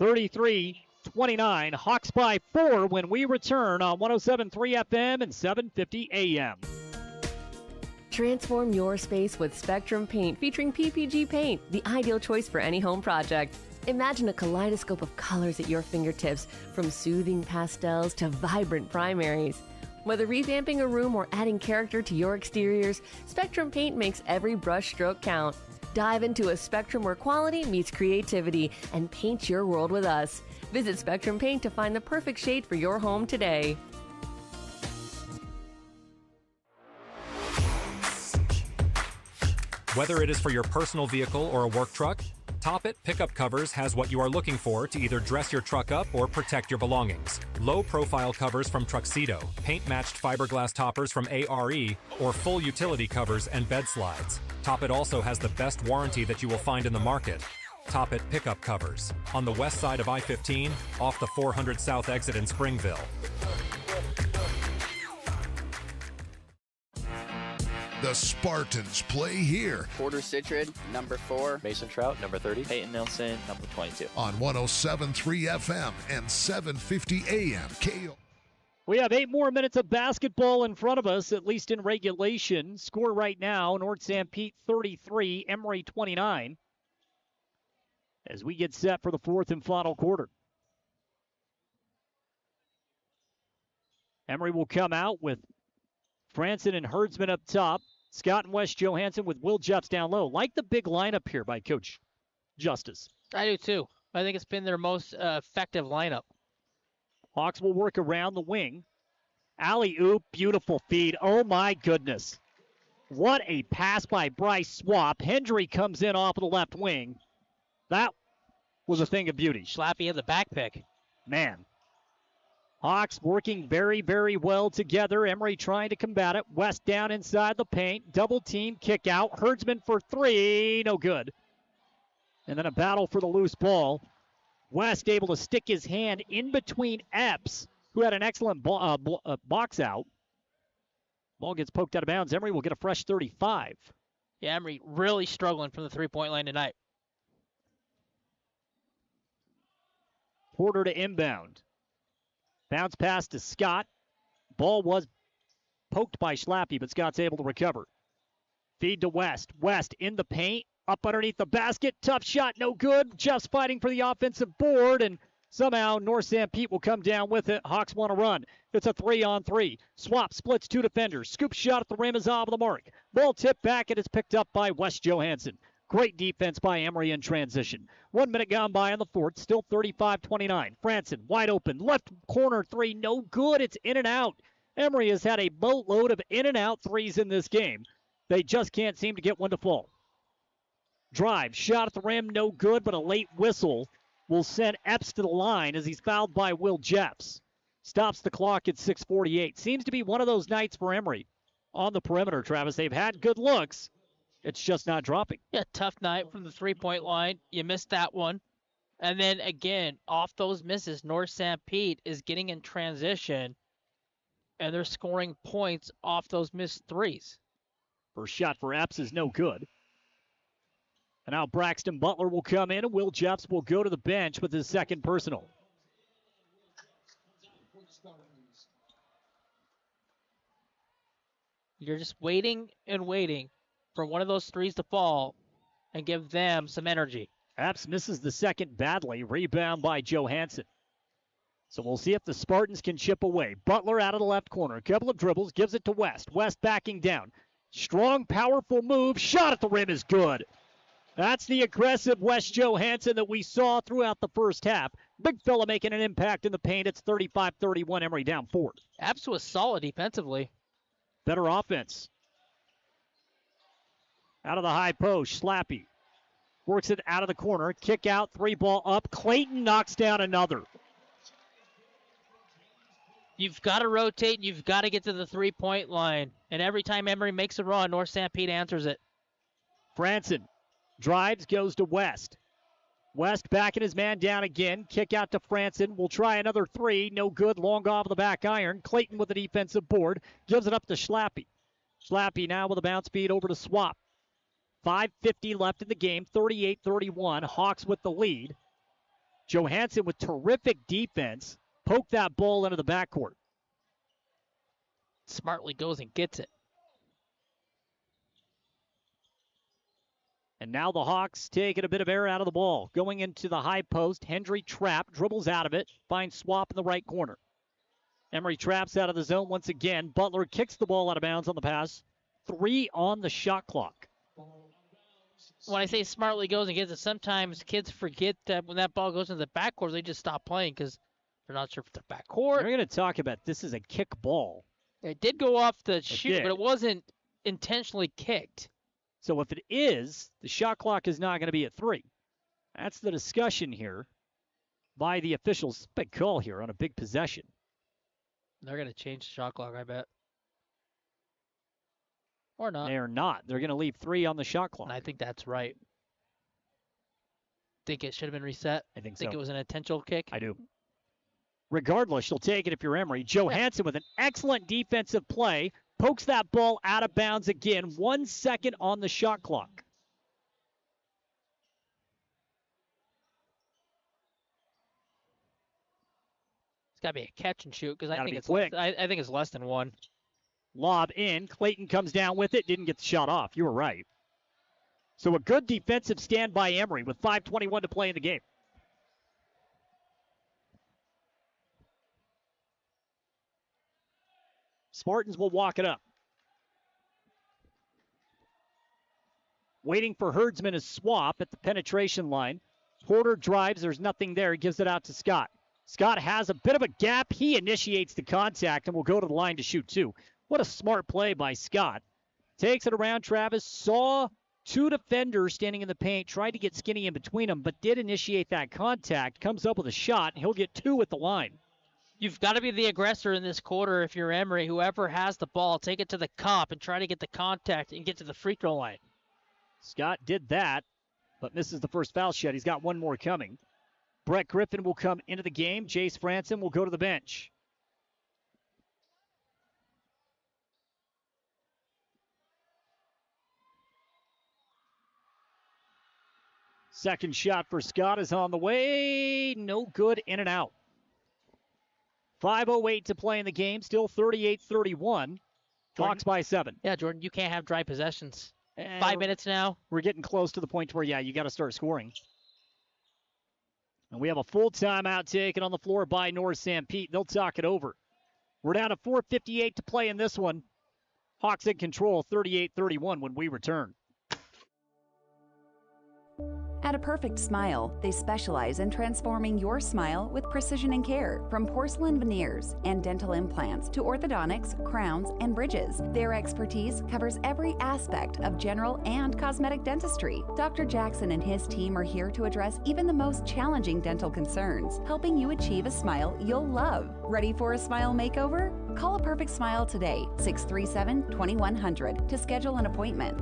33-29. Hawks by 4 when we return on 107.3 FM and 750 AM. Transform your space with Spectrum Paint featuring PPG paint, the ideal choice for any home project. Imagine a kaleidoscope of colors at your fingertips, from soothing pastels to vibrant primaries. Whether revamping a room or adding character to your exteriors, Spectrum Paint makes every brush stroke count. Dive into a spectrum where quality meets creativity and paint your world with us. Visit Spectrum Paint to find the perfect shade for your home today. Whether it is for your personal vehicle or a work truck, Toppet Pickup Covers has what you are looking for to either dress your truck up or protect your belongings. Low-profile covers from Truxedo, paint-matched fiberglass toppers from ARE, or full utility covers and bed slides. Toppet also has the best warranty that you will find in the market. Toppet Pickup Covers, on the west side of I-15, off the 400 South exit in Springville. The Spartans play here. Porter Citrid, number 4. Mason Trout, number 30. Peyton Nelson, number 22. On 107.3 FM and 750 AM. KO. We have 8 more minutes of basketball in front of us, at least in regulation. Score right now, North Sanpete 33, Emery 29. As we get set for the 4th and final quarter. Emery will come out with Franson and Herdsman up top. Scott and Wes Johansson with Will Jeffs down low. Like the big lineup here by Coach Justice. I do too. I think it's been their most effective lineup. Hawks will work around the wing. Alley-oop, beautiful feed. Oh my goodness. What a pass by Bryce Swap. Hendry comes in off of the left wing. That was a thing of beauty. Schlappy had the back pick. Man. Hawks working very, very well together. Emery trying to combat it. West down inside the paint. Double team, kick out. Herdsman for 3. No good. And then a battle for the loose ball. West able to stick his hand in between Epps, who had an excellent box out. Ball gets poked out of bounds. Emery will get a fresh 35. Yeah, Emery really struggling from the three-point line tonight. Porter to inbound. Bounce pass to Scott. Ball was poked by Schlappy, but Scott's able to recover. Feed to West. West in the paint. Up underneath the basket. Tough shot, no good. Jeff's fighting for the offensive board, and somehow North Sanpete will come down with it. Hawks want to run. It's a 3-on-3. Swap splits 2 defenders. Scoop shot at the rim is off the mark. Ball tipped back, and it's picked up by Wes Johansson. Great defense by Emery in transition. 1 minute gone by in the 4th. Still 35-29. Franson wide open. Left corner 3. No good. It's in and out. Emery has had a boatload of in and out threes in this game. They just can't seem to get one to fall. Drive. Shot at the rim. No good, but a late whistle will send Epps to the line as he's fouled by Will Jeffs. Stops the clock at 6:48. Seems to be one of those nights for Emery on the perimeter, Travis. They've had good looks. It's just not dropping. Yeah, tough night from the three-point line. You missed that one. And then, again, off those misses, North Sanpete is getting in transition, and they're scoring points off those missed threes. First shot for Epps is no good. And now Braxton Butler will come in, and Will Jeffs will go to the bench with his second personal. You're just waiting and waiting for one of those threes to fall and give them some energy. Epps misses the second badly. Rebound by Johansson. So we'll see if the Spartans can chip away. Butler out of the left corner. A couple of dribbles. Gives it to West. West backing down. Strong, powerful move. Shot at the rim is good. That's the aggressive Wes Johansson that we saw throughout the first half. Big fella making an impact in the paint. It's 35-31. Emery down 4. Epps was solid defensively. Better offense. Out of the high post, Schlappy works it out of the corner. Kick out, 3-ball up. Clayton knocks down another. You've got to rotate, and you've got to get to the three-point line. And every time Emery makes a run, North Sanpete answers it. Franson Drives, goes to West. West backing his man down again. Kick out to Franson. Will try another three. No good. Long off of the back iron. Clayton with the defensive board. Gives it up to Schlappy. Schlappy now with a bounce beat over to Swap. 5:50 left in the game. 38-31. Hawks with the lead. Johansson with terrific defense. Poked that ball into the backcourt. Smartly goes and gets it. And now the Hawks taking a bit of air out of the ball. Going into the high post. Hendry trap, dribbles out of it, finds Swap in the right corner. Emery traps out of the zone once again. Butler kicks the ball out of bounds on the pass. 3 on the shot clock. When I say smartly goes and gets it, sometimes kids forget that when that ball goes into the backcourt, they just stop playing because they're not sure if the backcourt. We're going to talk about this is a kick ball. It did go off the shoot, but it wasn't intentionally kicked. So if it is, the shot clock is not going to be at 3. That's the discussion here by the officials. Big call here on a big possession. They're going to change the shot clock, I bet. Or not. They're not. They're going to leave 3 on the shot clock. And I think that's right. Think it should have been reset? I think so. Think it was an intentional kick? I do. Regardless, you'll take it if you're Emery. Johansson with an excellent defensive play. Pokes that ball out of bounds again. 1 second on the shot clock. It's got to be a catch and shoot because I think it's less than 1. Lob in. Clayton comes down with it. Didn't get the shot off. You were right. So a good defensive stand by Emery with 5:21 to play in the game. Spartans will walk it up. Waiting for Herdsman is Swap at the penetration line. Porter drives. There's nothing there. He gives it out to Scott. Scott has a bit of a gap. He initiates the contact and will go to the line to shoot 2. What a smart play by Scott. Takes it around Travis. Saw 2 defenders standing in the paint. Tried to get skinny in between them, but did initiate that contact. Comes up with a shot. And he'll get 2 at the line. You've got to be the aggressor in this quarter if you're Emery. Whoever has the ball, take it to the cup and try to get the contact and get to the free throw line. Scott did that, but misses the first foul shot. He's got 1 more coming. Brett Griffin will come into the game. Jace Franson will go to the bench. Second shot for Scott is on the way. No good, in and out. 5:08 to play in the game. Still 38-31. Hawks by 7. Yeah, Jordan, you can't have dry possessions. 5 minutes now. We're getting close to the point where, you got to start scoring. And we have a full timeout taken on the floor by North Sanpete. They'll talk it over. We're down to 4:58 to play in this one. Hawks in control, 38-31 when we return. At A Perfect Smile, they specialize in transforming your smile with precision and care. From porcelain veneers and dental implants to orthodontics, crowns, and bridges, their expertise covers every aspect of general and cosmetic dentistry. Dr. Jackson and his team are here to address even the most challenging dental concerns, helping you achieve a smile you'll love. Ready for a smile makeover? Call A Perfect Smile today, 637-2100, to schedule an appointment.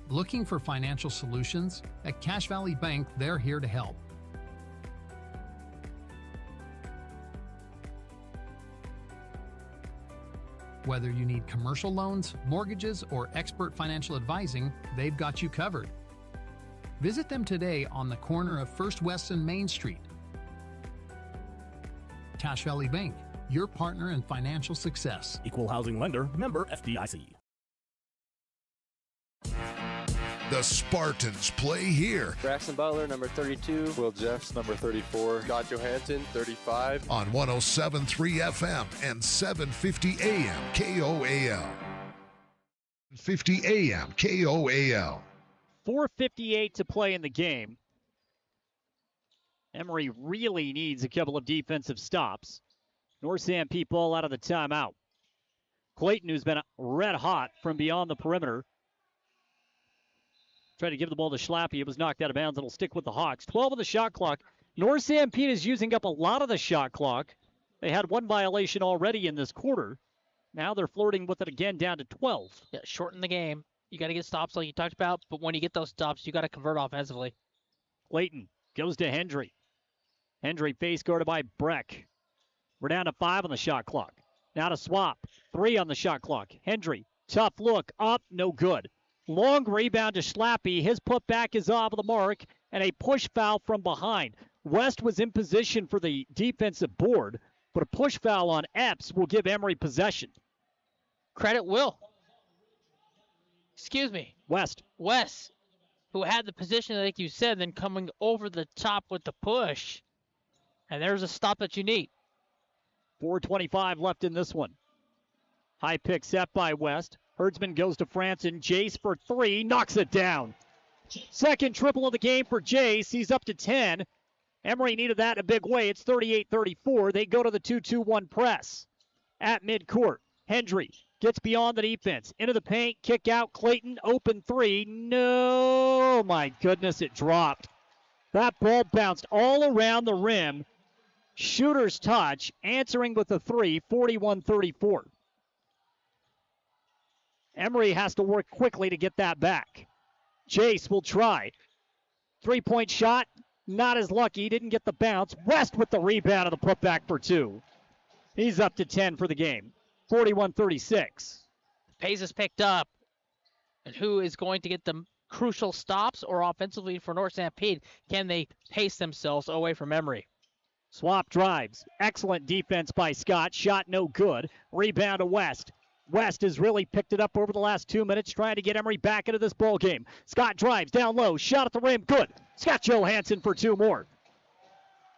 Looking for financial solutions? At Cache Valley Bank, they're here to help. Whether you need commercial loans, mortgages, or expert financial advising, they've got you covered. Visit them today on the corner of First West and Main Street. Cache Valley Bank, your partner in financial success. Equal housing lender, member FDIC. The Spartans play here. Braxton Butler, number 32. Will Jeffs, number 34. Scott Johansson, 35. On 107.3 FM and 750 AM KOAL. 50 AM KOAL. 4:58 to play in the game. Emery really needs a couple of defensive stops. North Sanpete ball out of the timeout. Clayton, who's been red hot from beyond the perimeter, tried to give the ball to Schlappy. It was knocked out of bounds. It'll stick with the Hawks. 12 on the shot clock. North Sanpete is using up a lot of the shot clock. They had 1 violation already in this quarter. Now they're flirting with it again down to 12. Yeah, shorten the game. You got to get stops like you talked about, but when you get those stops, you got to convert offensively. Clayton goes to Hendry. Hendry face guarded by Breck. We're down to 5 on the shot clock. Now to Swap. 3 on the shot clock. Hendry, tough look, up, no good. Long rebound to Schlappy. His putback is off of the mark, and a push foul from behind. West was in position for the defensive board, but a push foul on Epps will give Emery possession. Credit Will. Excuse me. West, who had the position, like you said, then coming over the top with the push. And there's a stop that you need. 4:25 left in this one. High pick set by West. Herdsman goes to Franson. Jace for 3, knocks it down. Second triple of the game for Jace. He's up to 10. Emery needed that in a big way. It's 38-34. They go to the 2-2-1 press. At midcourt, Hendry gets beyond the defense. Into the paint, kick out. Clayton, open 3. No, my goodness, it dropped. That ball bounced all around the rim. Shooter's touch, answering with a 3, 41-34. Emery has to work quickly to get that back. Jace will try. 3-point shot, not as lucky, didn't get the bounce. West with the rebound and the putback for 2. He's up to 10 for the game, 41-36. Pace is picked up. And who is going to get the crucial stops or offensively for North Sanpete? Can they pace themselves away from Emery? Swap drives. Excellent defense by Scott. Shot no good. Rebound to West. West has really picked it up over the last 2 minutes, trying to get Emery back into this ball game. Scott drives down low. Shot at the rim. Good. Scott Johansson for 2 more.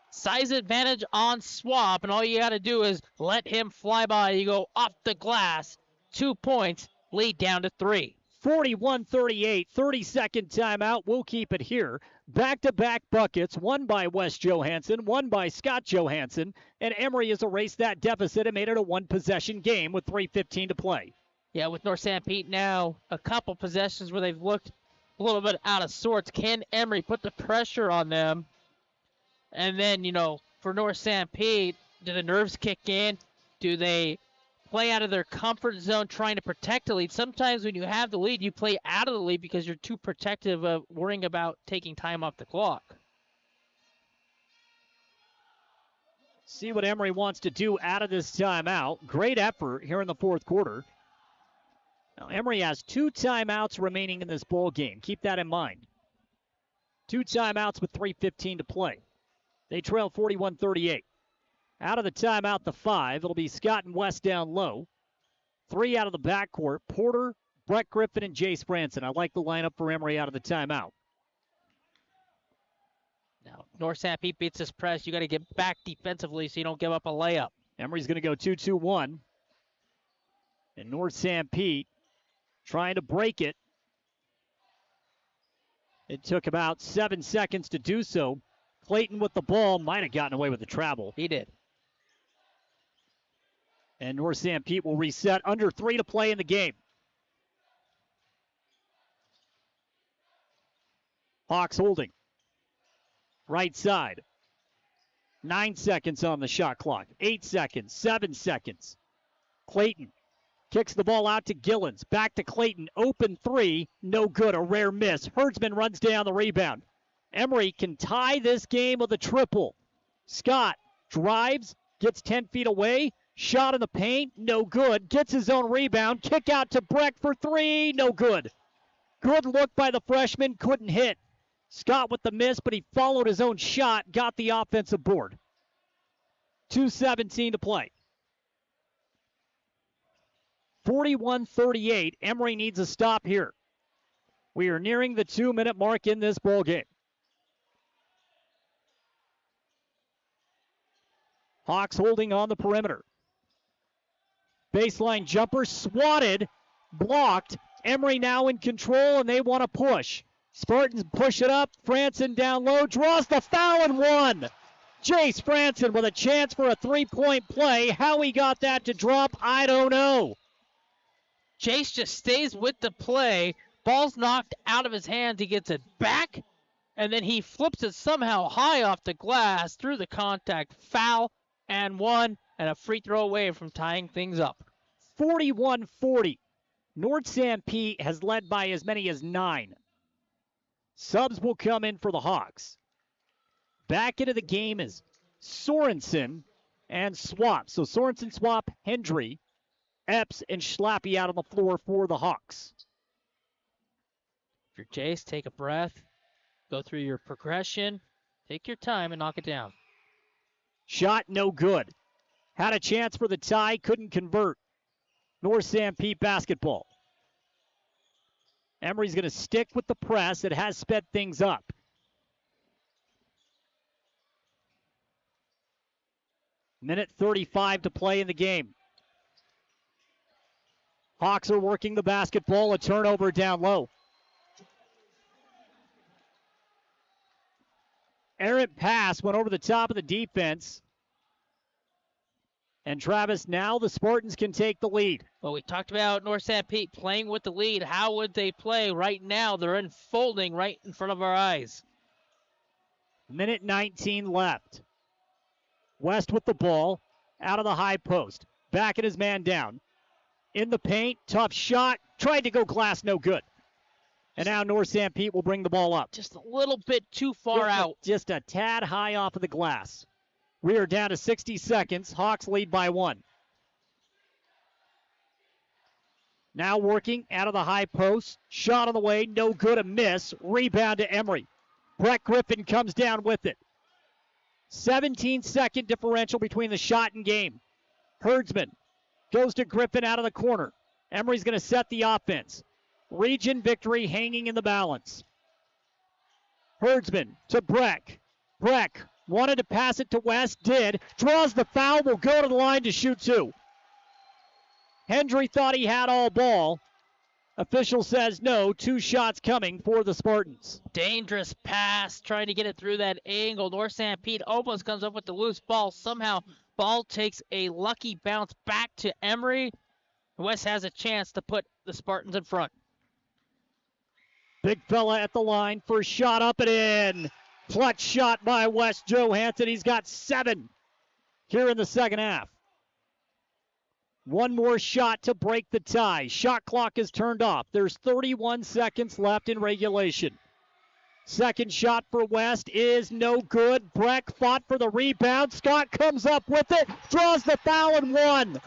Size advantage on Swap, and all you got to do is let him fly by. You go off the glass. 2 points. Lead down to 3. 41-38. 30-second timeout. We'll keep it here. Back-to-back buckets, one by West Johansson, one by Scott Johansson, and Emery has erased that deficit and made it a one-possession game with 3:15 to play. Yeah, with North Sanpete now, a couple possessions where they've looked a little bit out of sorts. Can Emery put the pressure on them? And then, for North Sanpete, do the nerves kick in? Do they play out of their comfort zone trying to protect the lead? Sometimes when you have the lead, you play out of the lead because you're too protective of worrying about taking time off the clock. See what Emery wants to do out of this timeout. Great effort here in the fourth quarter. Now, Emery has 2 timeouts remaining in this ball game. Keep that in mind. 2 timeouts with 3:15 to play. They trail 41-38. Out of the timeout, the 5. It'll be Scott and West down low. 3 out of the backcourt. Porter, Brett Griffin, and Jace Franson. I like the lineup for Emery out of the timeout. Now, North Sanpete beats this press. You got to get back defensively so you don't give up a layup. Emery's going to go 2-2-1. And North Sanpete trying to break it. It took about 7 seconds to do so. Clayton with the ball might have gotten away with the travel. He did. And North Sanpete will reset. Under 3 to play in the game. Hawks holding. Right side. 9 seconds on the shot clock. 8 seconds. 7 seconds. Clayton kicks the ball out to Gillens. Back to Clayton. Open 3. No good. A rare miss. Herdsman runs down the rebound. Emery can tie this game with a triple. Scott drives. Gets 10 feet away. Shot in the paint, no good. Gets his own rebound. Kick out to Breck for 3, no good. Good look by the freshman, couldn't hit. Scott with the miss, but he followed his own shot, got the offensive board. 2:17 to play. 41-38. Emery needs a stop here. We are nearing the 2-minute mark in this ball game. Hawks holding on the perimeter. Baseline jumper, swatted, blocked. Emery now in control, and they want to push. Spartans push it up. Franson down low, draws the foul and 1. Jace Franson with a chance for a 3-point play. How he got that to drop, I don't know. Jace just stays with the play. Ball's knocked out of his hands. He gets it back, and then he flips it somehow high off the glass through the contact. Foul and 1. And a free throw away from tying things up. 41-40. North Sanpete has led by as many as 9. Subs will come in for the Hawks. Back into the game is Sorensen and Swap. So Sorensen, Swap, Hendry, Epps, and Schlappy out on the floor for the Hawks. If you're Jace, take a breath. Go through your progression. Take your time and knock it down. Shot no good. Had a chance for the tie, couldn't convert. North Sanpete basketball. Emery's going to stick with the press. It has sped things up. Minute 35 to play in the game. Hawks are working the basketball. A turnover down low. Errant pass went over the top of the defense. And Travis, now the Spartans can take the lead. Well, we talked about North Sanpete playing with the lead. How would they play right now? They're unfolding right in front of our eyes. Minute 19 left. West with the ball, out of the high post. Back at his man down. In the paint, tough shot. Tried to go glass, no good. And now North Sanpete will bring the ball up. Just a little bit too far out. Just a tad high off of the glass. We are down to 60 seconds. Hawks lead by 1. Now working out of the high post. Shot on the way, no good, a miss. Rebound to Emery. Brett Griffin comes down with it. 17-second differential between the shot and game. Herdsman goes to Griffin out of the corner. Emery's going to set the offense. Region victory hanging in the balance. Herdsman to Breck. Breck wanted to pass it to West, did. Draws the foul, will go to the line to shoot 2. Hendry thought he had all ball. Official says no, 2 shots coming for the Spartans. Dangerous pass, trying to get it through that angle. North Sanpete almost comes up with the loose ball. Somehow, ball takes a lucky bounce back to Emery. West has a chance to put the Spartans in front. Big fella at the line, first shot up and in. Clutch shot by West Johansson. He's got 7 here in the second half. One more shot to break the tie. Shot clock is turned off. There's 31 seconds left in regulation. Second shot for West is no good. Breck fought for the rebound. Scott comes up with it, draws the foul and 1.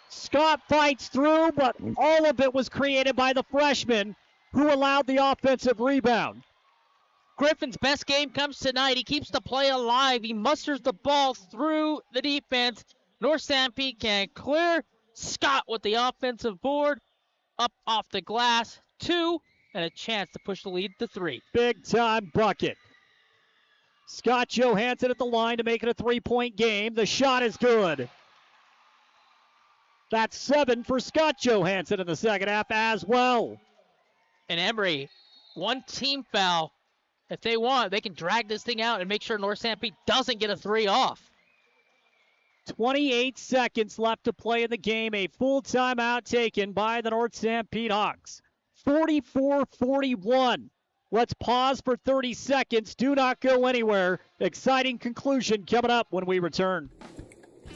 Scott fights through, but all of it was created by the freshman who allowed the offensive rebound. Griffin's best game comes tonight. He keeps the play alive. He musters the ball through the defense. North Sanpete can clear. Scott with the offensive board. Up off the glass. 2, and a chance to push the lead to 3. Big time bucket. Scott Johansson at the line to make it a 3-point game. The shot is good. That's 7 for Scott Johansson in the second half as well. And Emery, 1 team foul. If they want, they can drag this thing out and make sure North Sanpete doesn't get a 3 off. 28 seconds left to play in the game. A full timeout taken by the North Sanpete Hawks. 44-41. Let's pause for 30 seconds. Do not go anywhere. Exciting conclusion coming up when we return.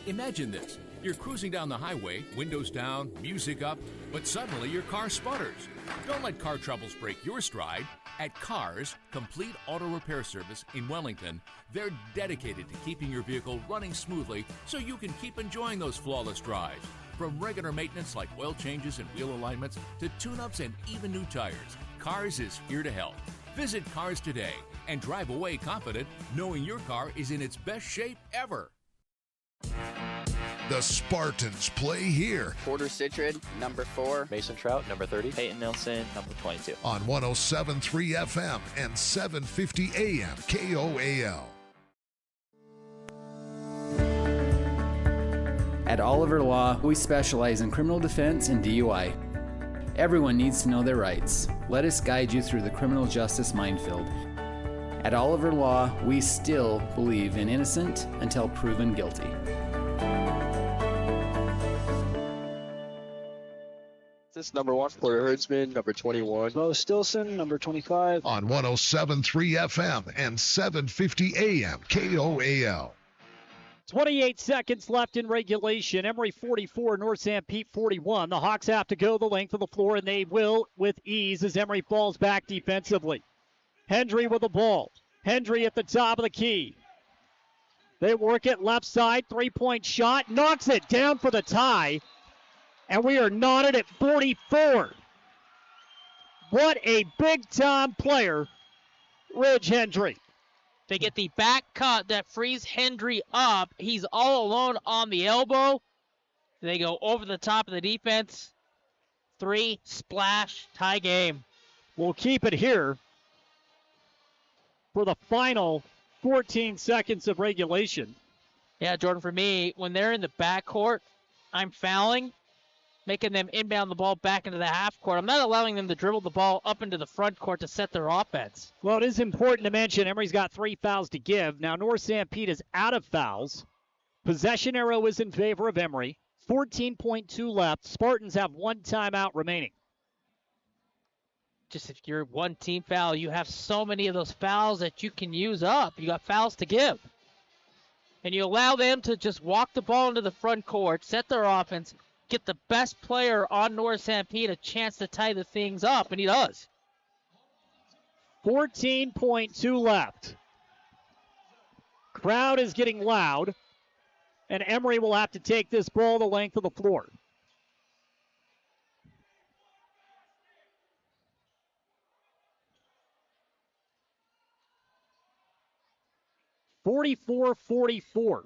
Imagine this. You're cruising down the highway, windows down, music up, but suddenly your car sputters. Don't let car troubles break your stride. At Cars, Complete Auto Repair Service in Wellington, they're dedicated to keeping your vehicle running smoothly so you can keep enjoying those flawless drives. From regular maintenance like oil changes and wheel alignments to tune-ups and even new tires, Cars is here to help. Visit Cars today and drive away confident knowing your car is in its best shape ever. The Spartans play here. Porter Citrid, number 4. Mason Trout, number 30. Peyton Nelson, number 22. On 107.3 FM and 750 AM KOAL. At Oliver Law, we specialize in criminal defense and DUI. Everyone needs to know their rights. Let us guide you through the criminal justice minefield. At Oliver Law, we still believe in innocent until proven guilty. This number 1, Porter Herdsman, number 21. Mo Stilson, number 25. On 107.3 FM and 750 AM KOAL. 28 seconds left in regulation. Emery 44, North Sanpete 41. The Hawks have to go the length of the floor, and they will with ease as Emery falls back defensively. Hendry with the ball. Hendry at the top of the key. They work it left side, three-point shot, knocks it down for the tie, and we are knotted at 44. What a big-time player, Ridge Hendry. They get the back cut that frees Hendry up. He's all alone on the elbow. They go over the top of the defense. 3, splash, tie game. We'll keep it here for the final 14 seconds of regulation. Yeah, Jordan, for me, when they're in the backcourt, I'm fouling, making them inbound the ball back into the half court. I'm not allowing them to dribble the ball up into the front court to set their offense. Well, it is important to mention Emery's got 3 fouls to give. Now, North Sanpete is out of fouls. Possession arrow is in favor of Emery. 14.2 left. Spartans have 1 timeout remaining. Just if you're one team foul, you have so many of those fouls that you can use up. You got fouls to give. And you allow them to just walk the ball into the front court, set their offense, get the best player on North Sanpete a chance to tie the things up, and he does. 14.2 left. Crowd is getting loud, and Emery will have to take this ball the length of the floor. (44-44).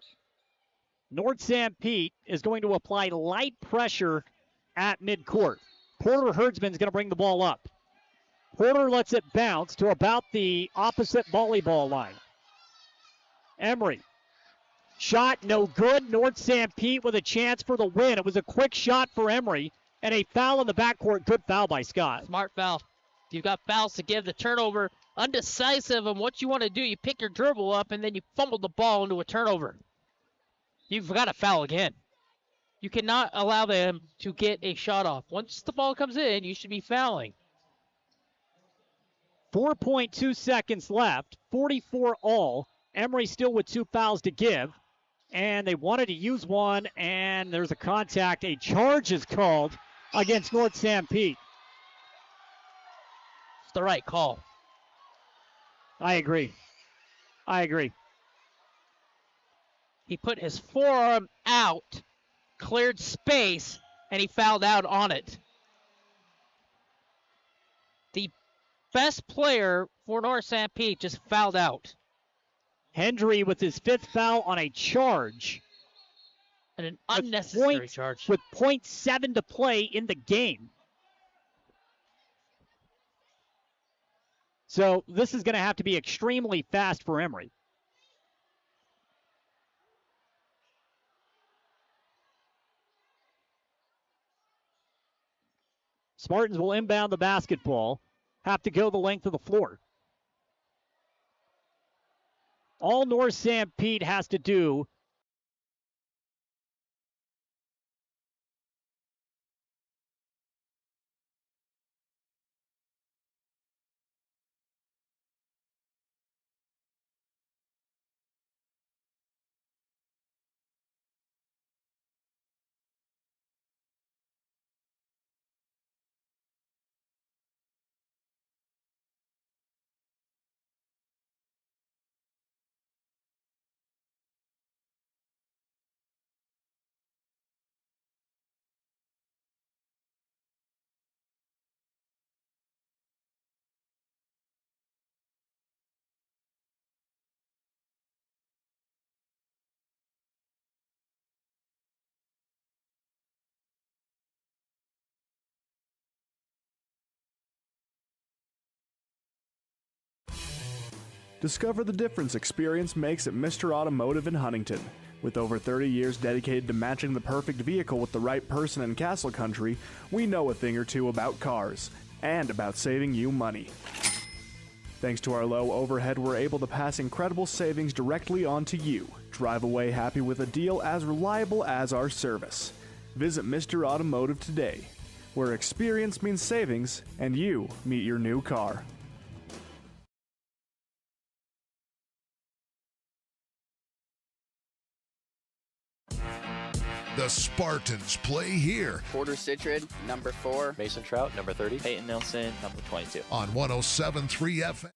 North Sanpete is going to apply light pressure at midcourt. Porter Herdsman's going to bring the ball up. Porter lets it bounce to about the opposite volleyball line. Emery. Shot no good. North Sanpete with a chance for the win. It was a quick shot for Emery, and a foul in the backcourt. Good foul by Scott. Smart foul. You've got fouls to give. The turnover, undecisive on what you want to do. You pick your dribble up, and then you fumble the ball into a turnover. You've got to foul again. You cannot allow them to get a shot off. Once the ball comes in, you should be fouling. 4.2 seconds left. 44 all. Emery still with 2 fouls to give. And they wanted to use one, and there's a contact. A charge is called against North Sanpete. It's the right call. I agree. He put his forearm out, cleared space, and he fouled out on it. The best player for North Sanpete just fouled out. Hendry with his 5th foul on a charge. And an unnecessary charge. With 0.7 to play in the game. So this is going to have to be extremely fast for Emery. Spartans will inbound the basketball. Have to go the length of the floor. All North Sanpete has to do Discover the difference experience makes at Mr. Automotive in Huntington. With over 30 years dedicated to matching the perfect vehicle with the right person in Castle Country, we know a thing or two about cars, and about saving you money. Thanks to our low overhead, we're able to pass incredible savings directly on to you. Drive away happy with a deal as reliable as our service. Visit Mr. Automotive today, where experience means savings, and you meet your new car. The Spartans play here Porter Citrid, number 4. Mason Trout, number 30. Peyton Nelson, number 22. on 107.3 FM.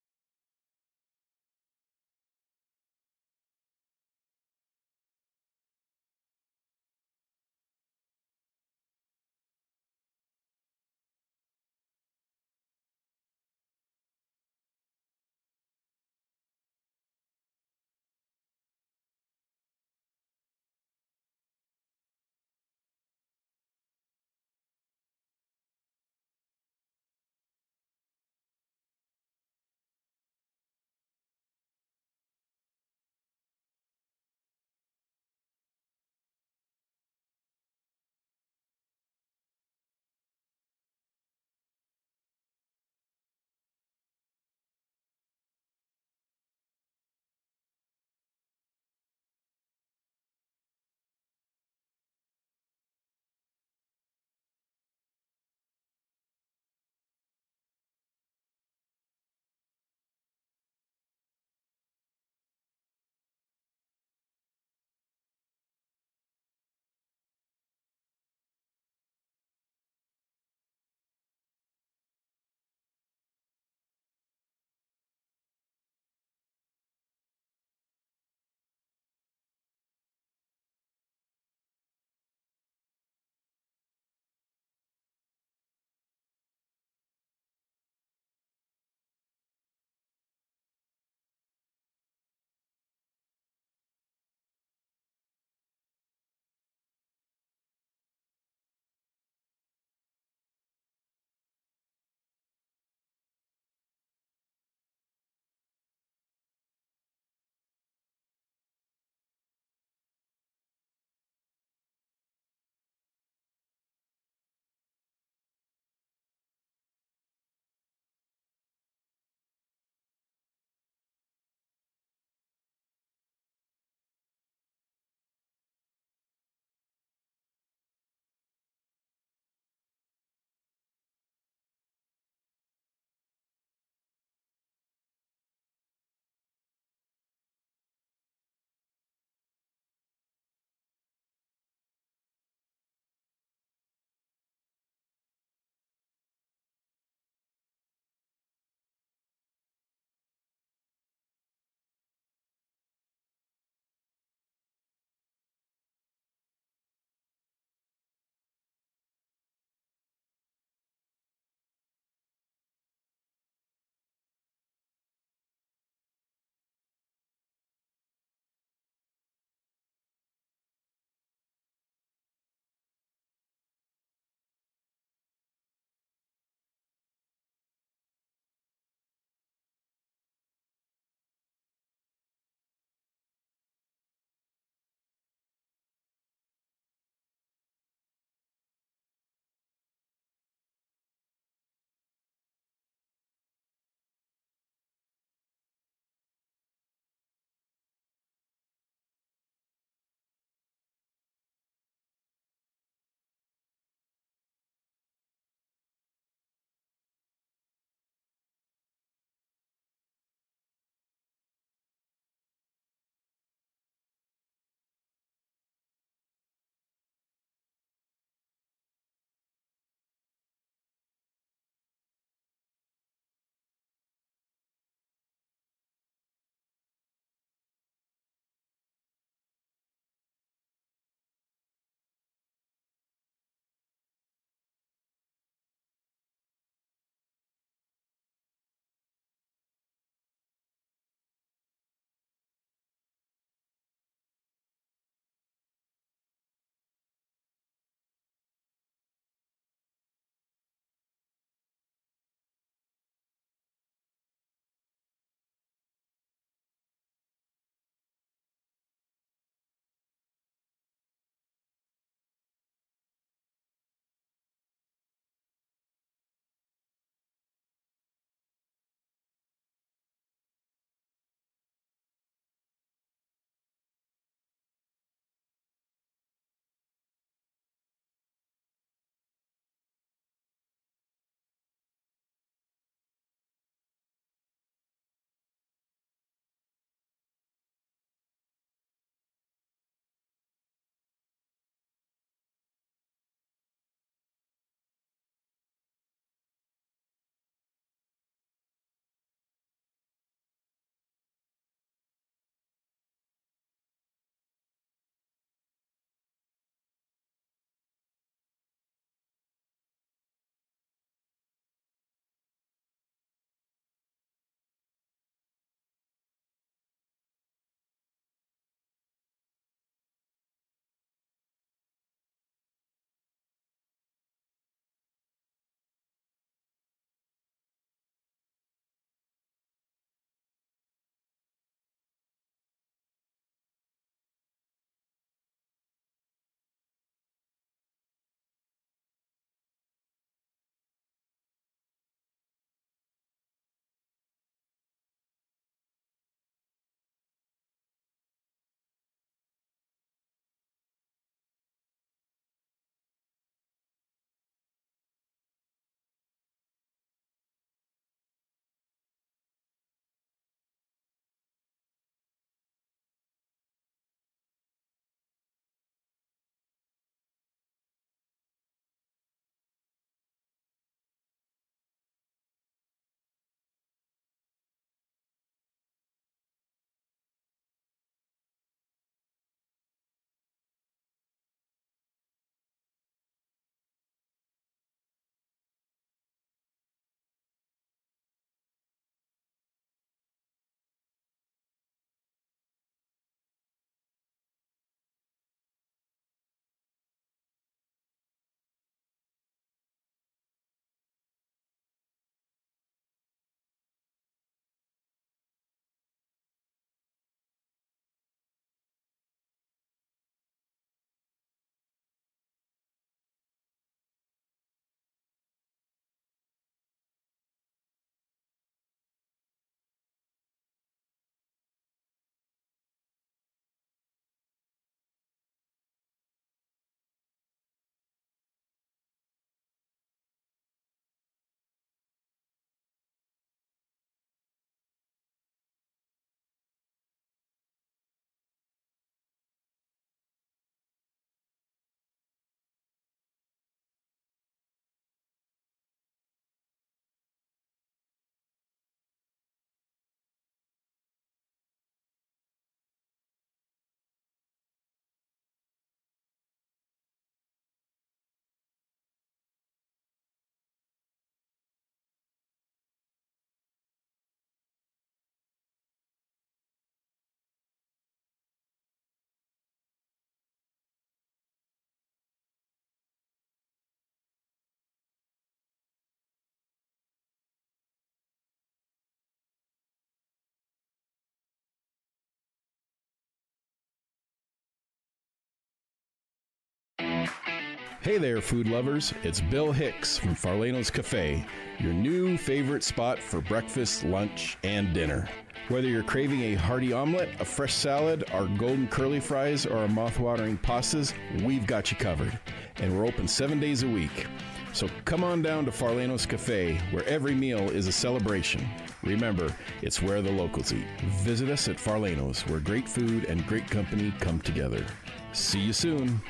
Hey there, food lovers. It's Bill Hicks from Farlano's Cafe, your new favorite spot for breakfast, lunch, and dinner. Whether you're craving a hearty omelet, a fresh salad, our golden curly fries, or our mouth-watering pastas, we've got you covered. And we're open 7 days a week. So come on down to Farlano's Cafe, where every meal is a celebration. Remember, it's where the locals eat. Visit us at Farlano's, where great food and great company come together. See you soon.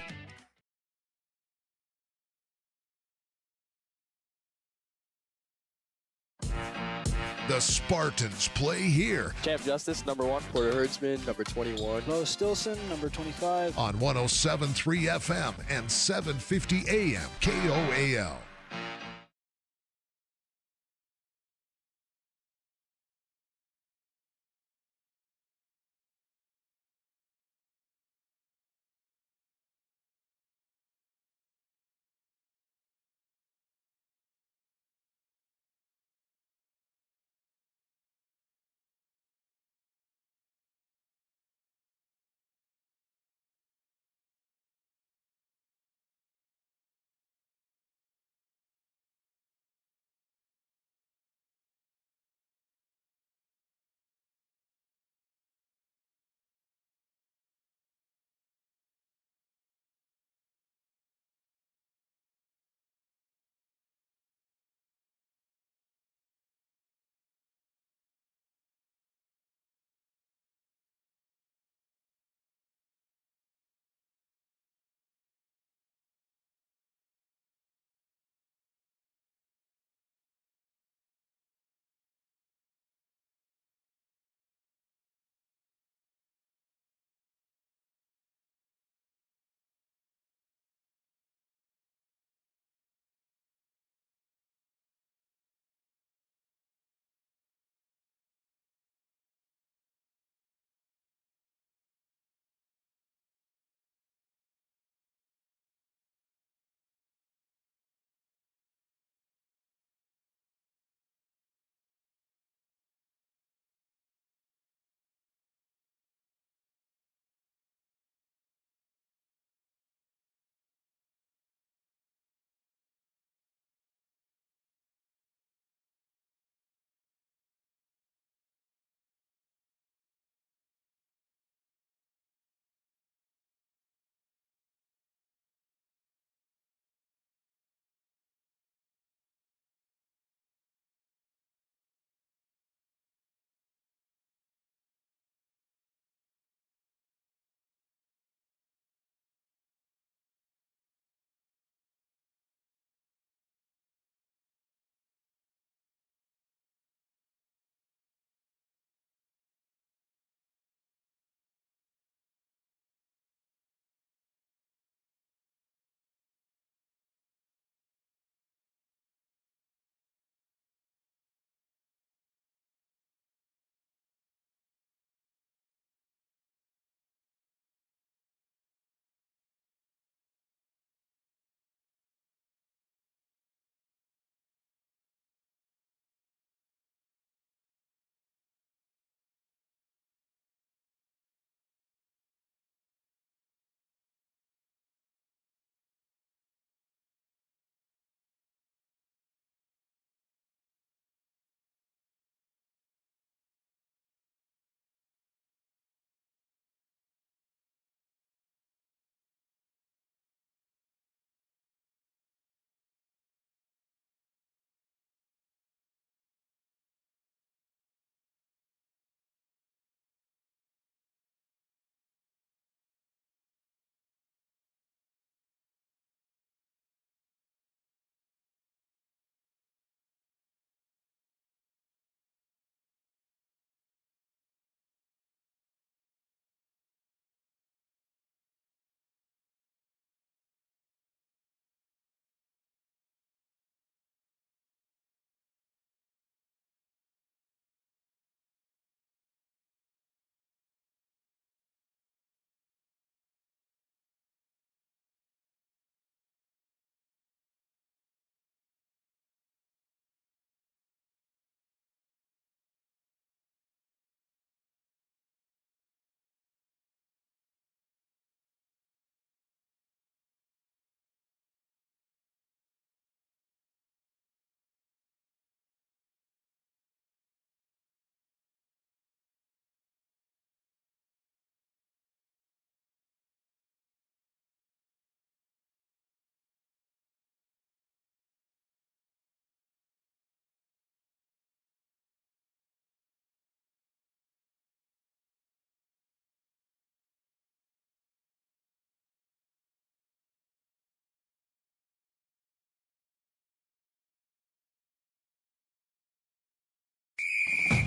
The Spartans play here. Champ Justice, number 1. Porter Herdsman, number 21. Mo Stilson, number 25. On 107.3 FM and 750 AM KOAL.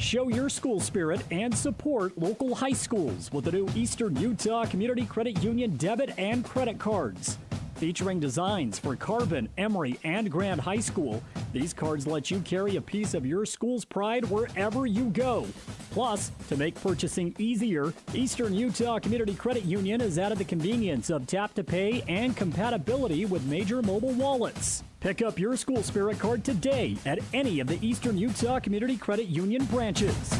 Show your school spirit and support local high schools with the new Eastern Utah Community Credit Union debit and credit cards. Featuring designs for Carbon, Emery, and Grand High School, these cards let you carry a piece of your school's pride wherever you go. Plus, to make purchasing easier, Eastern Utah Community Credit Union has added the convenience of tap-to-pay and compatibility with major mobile wallets. Pick up your school spirit card today at any of the Eastern Utah Community Credit Union branches.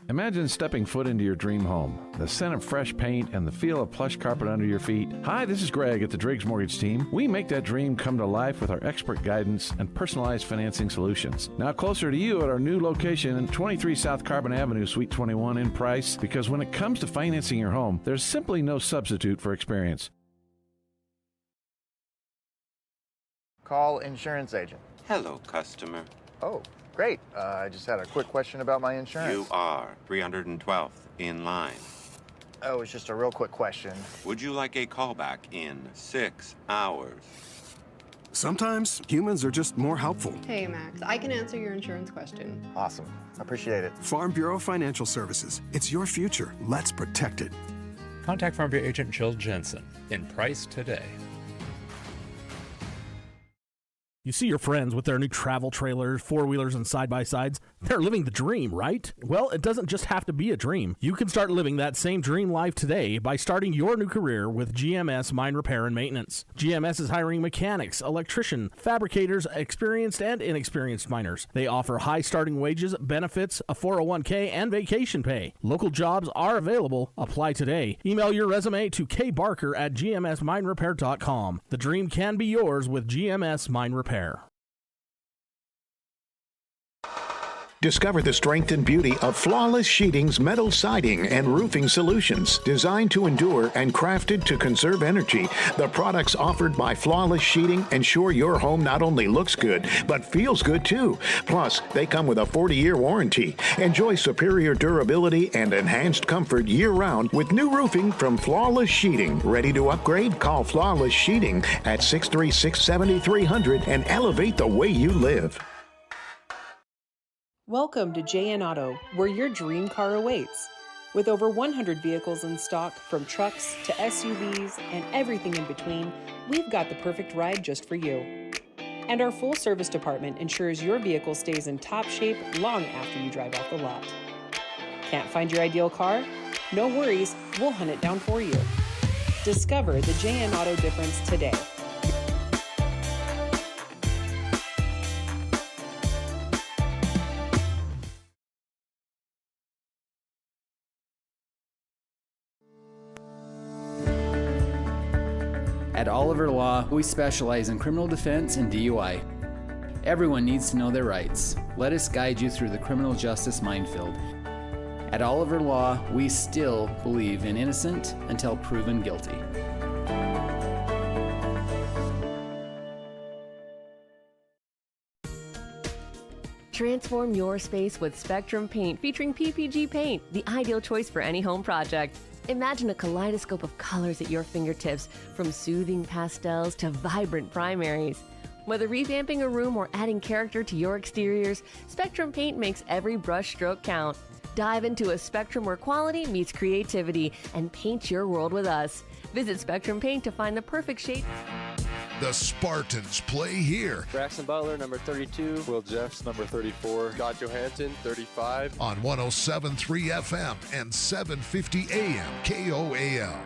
Imagine stepping foot into your dream home. The scent of fresh paint and the feel of plush carpet under your feet. Hi, this is Greg at the Driggs Mortgage Team. We make that dream come to life with our expert guidance and personalized financing solutions. Now closer to you at our new location in 23 South Carbon Avenue, Suite 21 in Price, because when it comes to financing your home, there's simply no substitute for experience. Call insurance agent. Hello, customer. Oh, great. I just had a quick question about my insurance. You are 312th in line. Oh, it's just a real quick question. Would you like a callback in 6 hours? Sometimes humans are just more helpful. Hey, Max, I can answer your insurance question. Awesome. Appreciate it. Farm Bureau Financial Services. It's your future. Let's protect it. Contact Farm Bureau agent Jill Jensen in Price today. You see your friends with their new travel trailers, four-wheelers, and side-by-sides. They're living the dream, right? Well, it doesn't just have to be a dream. You can start living that same dream life today by starting your new career with GMS Mine Repair and Maintenance. GMS is hiring mechanics, electricians, fabricators, experienced and inexperienced miners. They offer high starting wages, benefits, a 401k, and vacation pay. Local jobs are available. Apply today. Email your resume to kbarker@gmsminerepair.com. The dream can be yours with GMS Mine Repair. Discover the strength and beauty of Flawless Sheeting's metal siding and roofing solutions. Designed to endure and crafted to conserve energy, the products offered by Flawless Sheeting ensure your home not only looks good, but feels good too. Plus, they come with a 40-year warranty. Enjoy superior durability and enhanced comfort year-round with new roofing from Flawless Sheeting. Ready to upgrade? Call Flawless Sheeting at 636-7300 and elevate the way you live. Welcome to JN Auto, where your dream car awaits. With over 100 vehicles in stock, from trucks to SUVs and everything in between, we've got the perfect ride just for you. And our full service department ensures your vehicle stays in top shape long after you drive off the lot. Can't find your ideal car? No worries, we'll hunt it down for you. Discover the JN Auto difference today. At Oliver Law, we specialize in criminal defense and DUI. Everyone needs to know their rights. Let us guide you through the criminal justice minefield. At Oliver Law, we still believe in innocent until proven guilty. Transform your space with Spectrum Paint, featuring PPG paint, the ideal choice for any home project. Imagine a kaleidoscope of colors at your fingertips, from soothing pastels to vibrant primaries. Whether revamping a room or adding character to your exteriors, Spectrum Paint makes every brush stroke count. Dive into a spectrum where quality meets creativity and paint your world with us. Visit Spectrum Paint to find the perfect shade. The Spartans play here. Braxton Butler, number 32. Will Jeffs, number 34. Scott Johansson, 35. On 107.3 FM and 750 AM KOAL.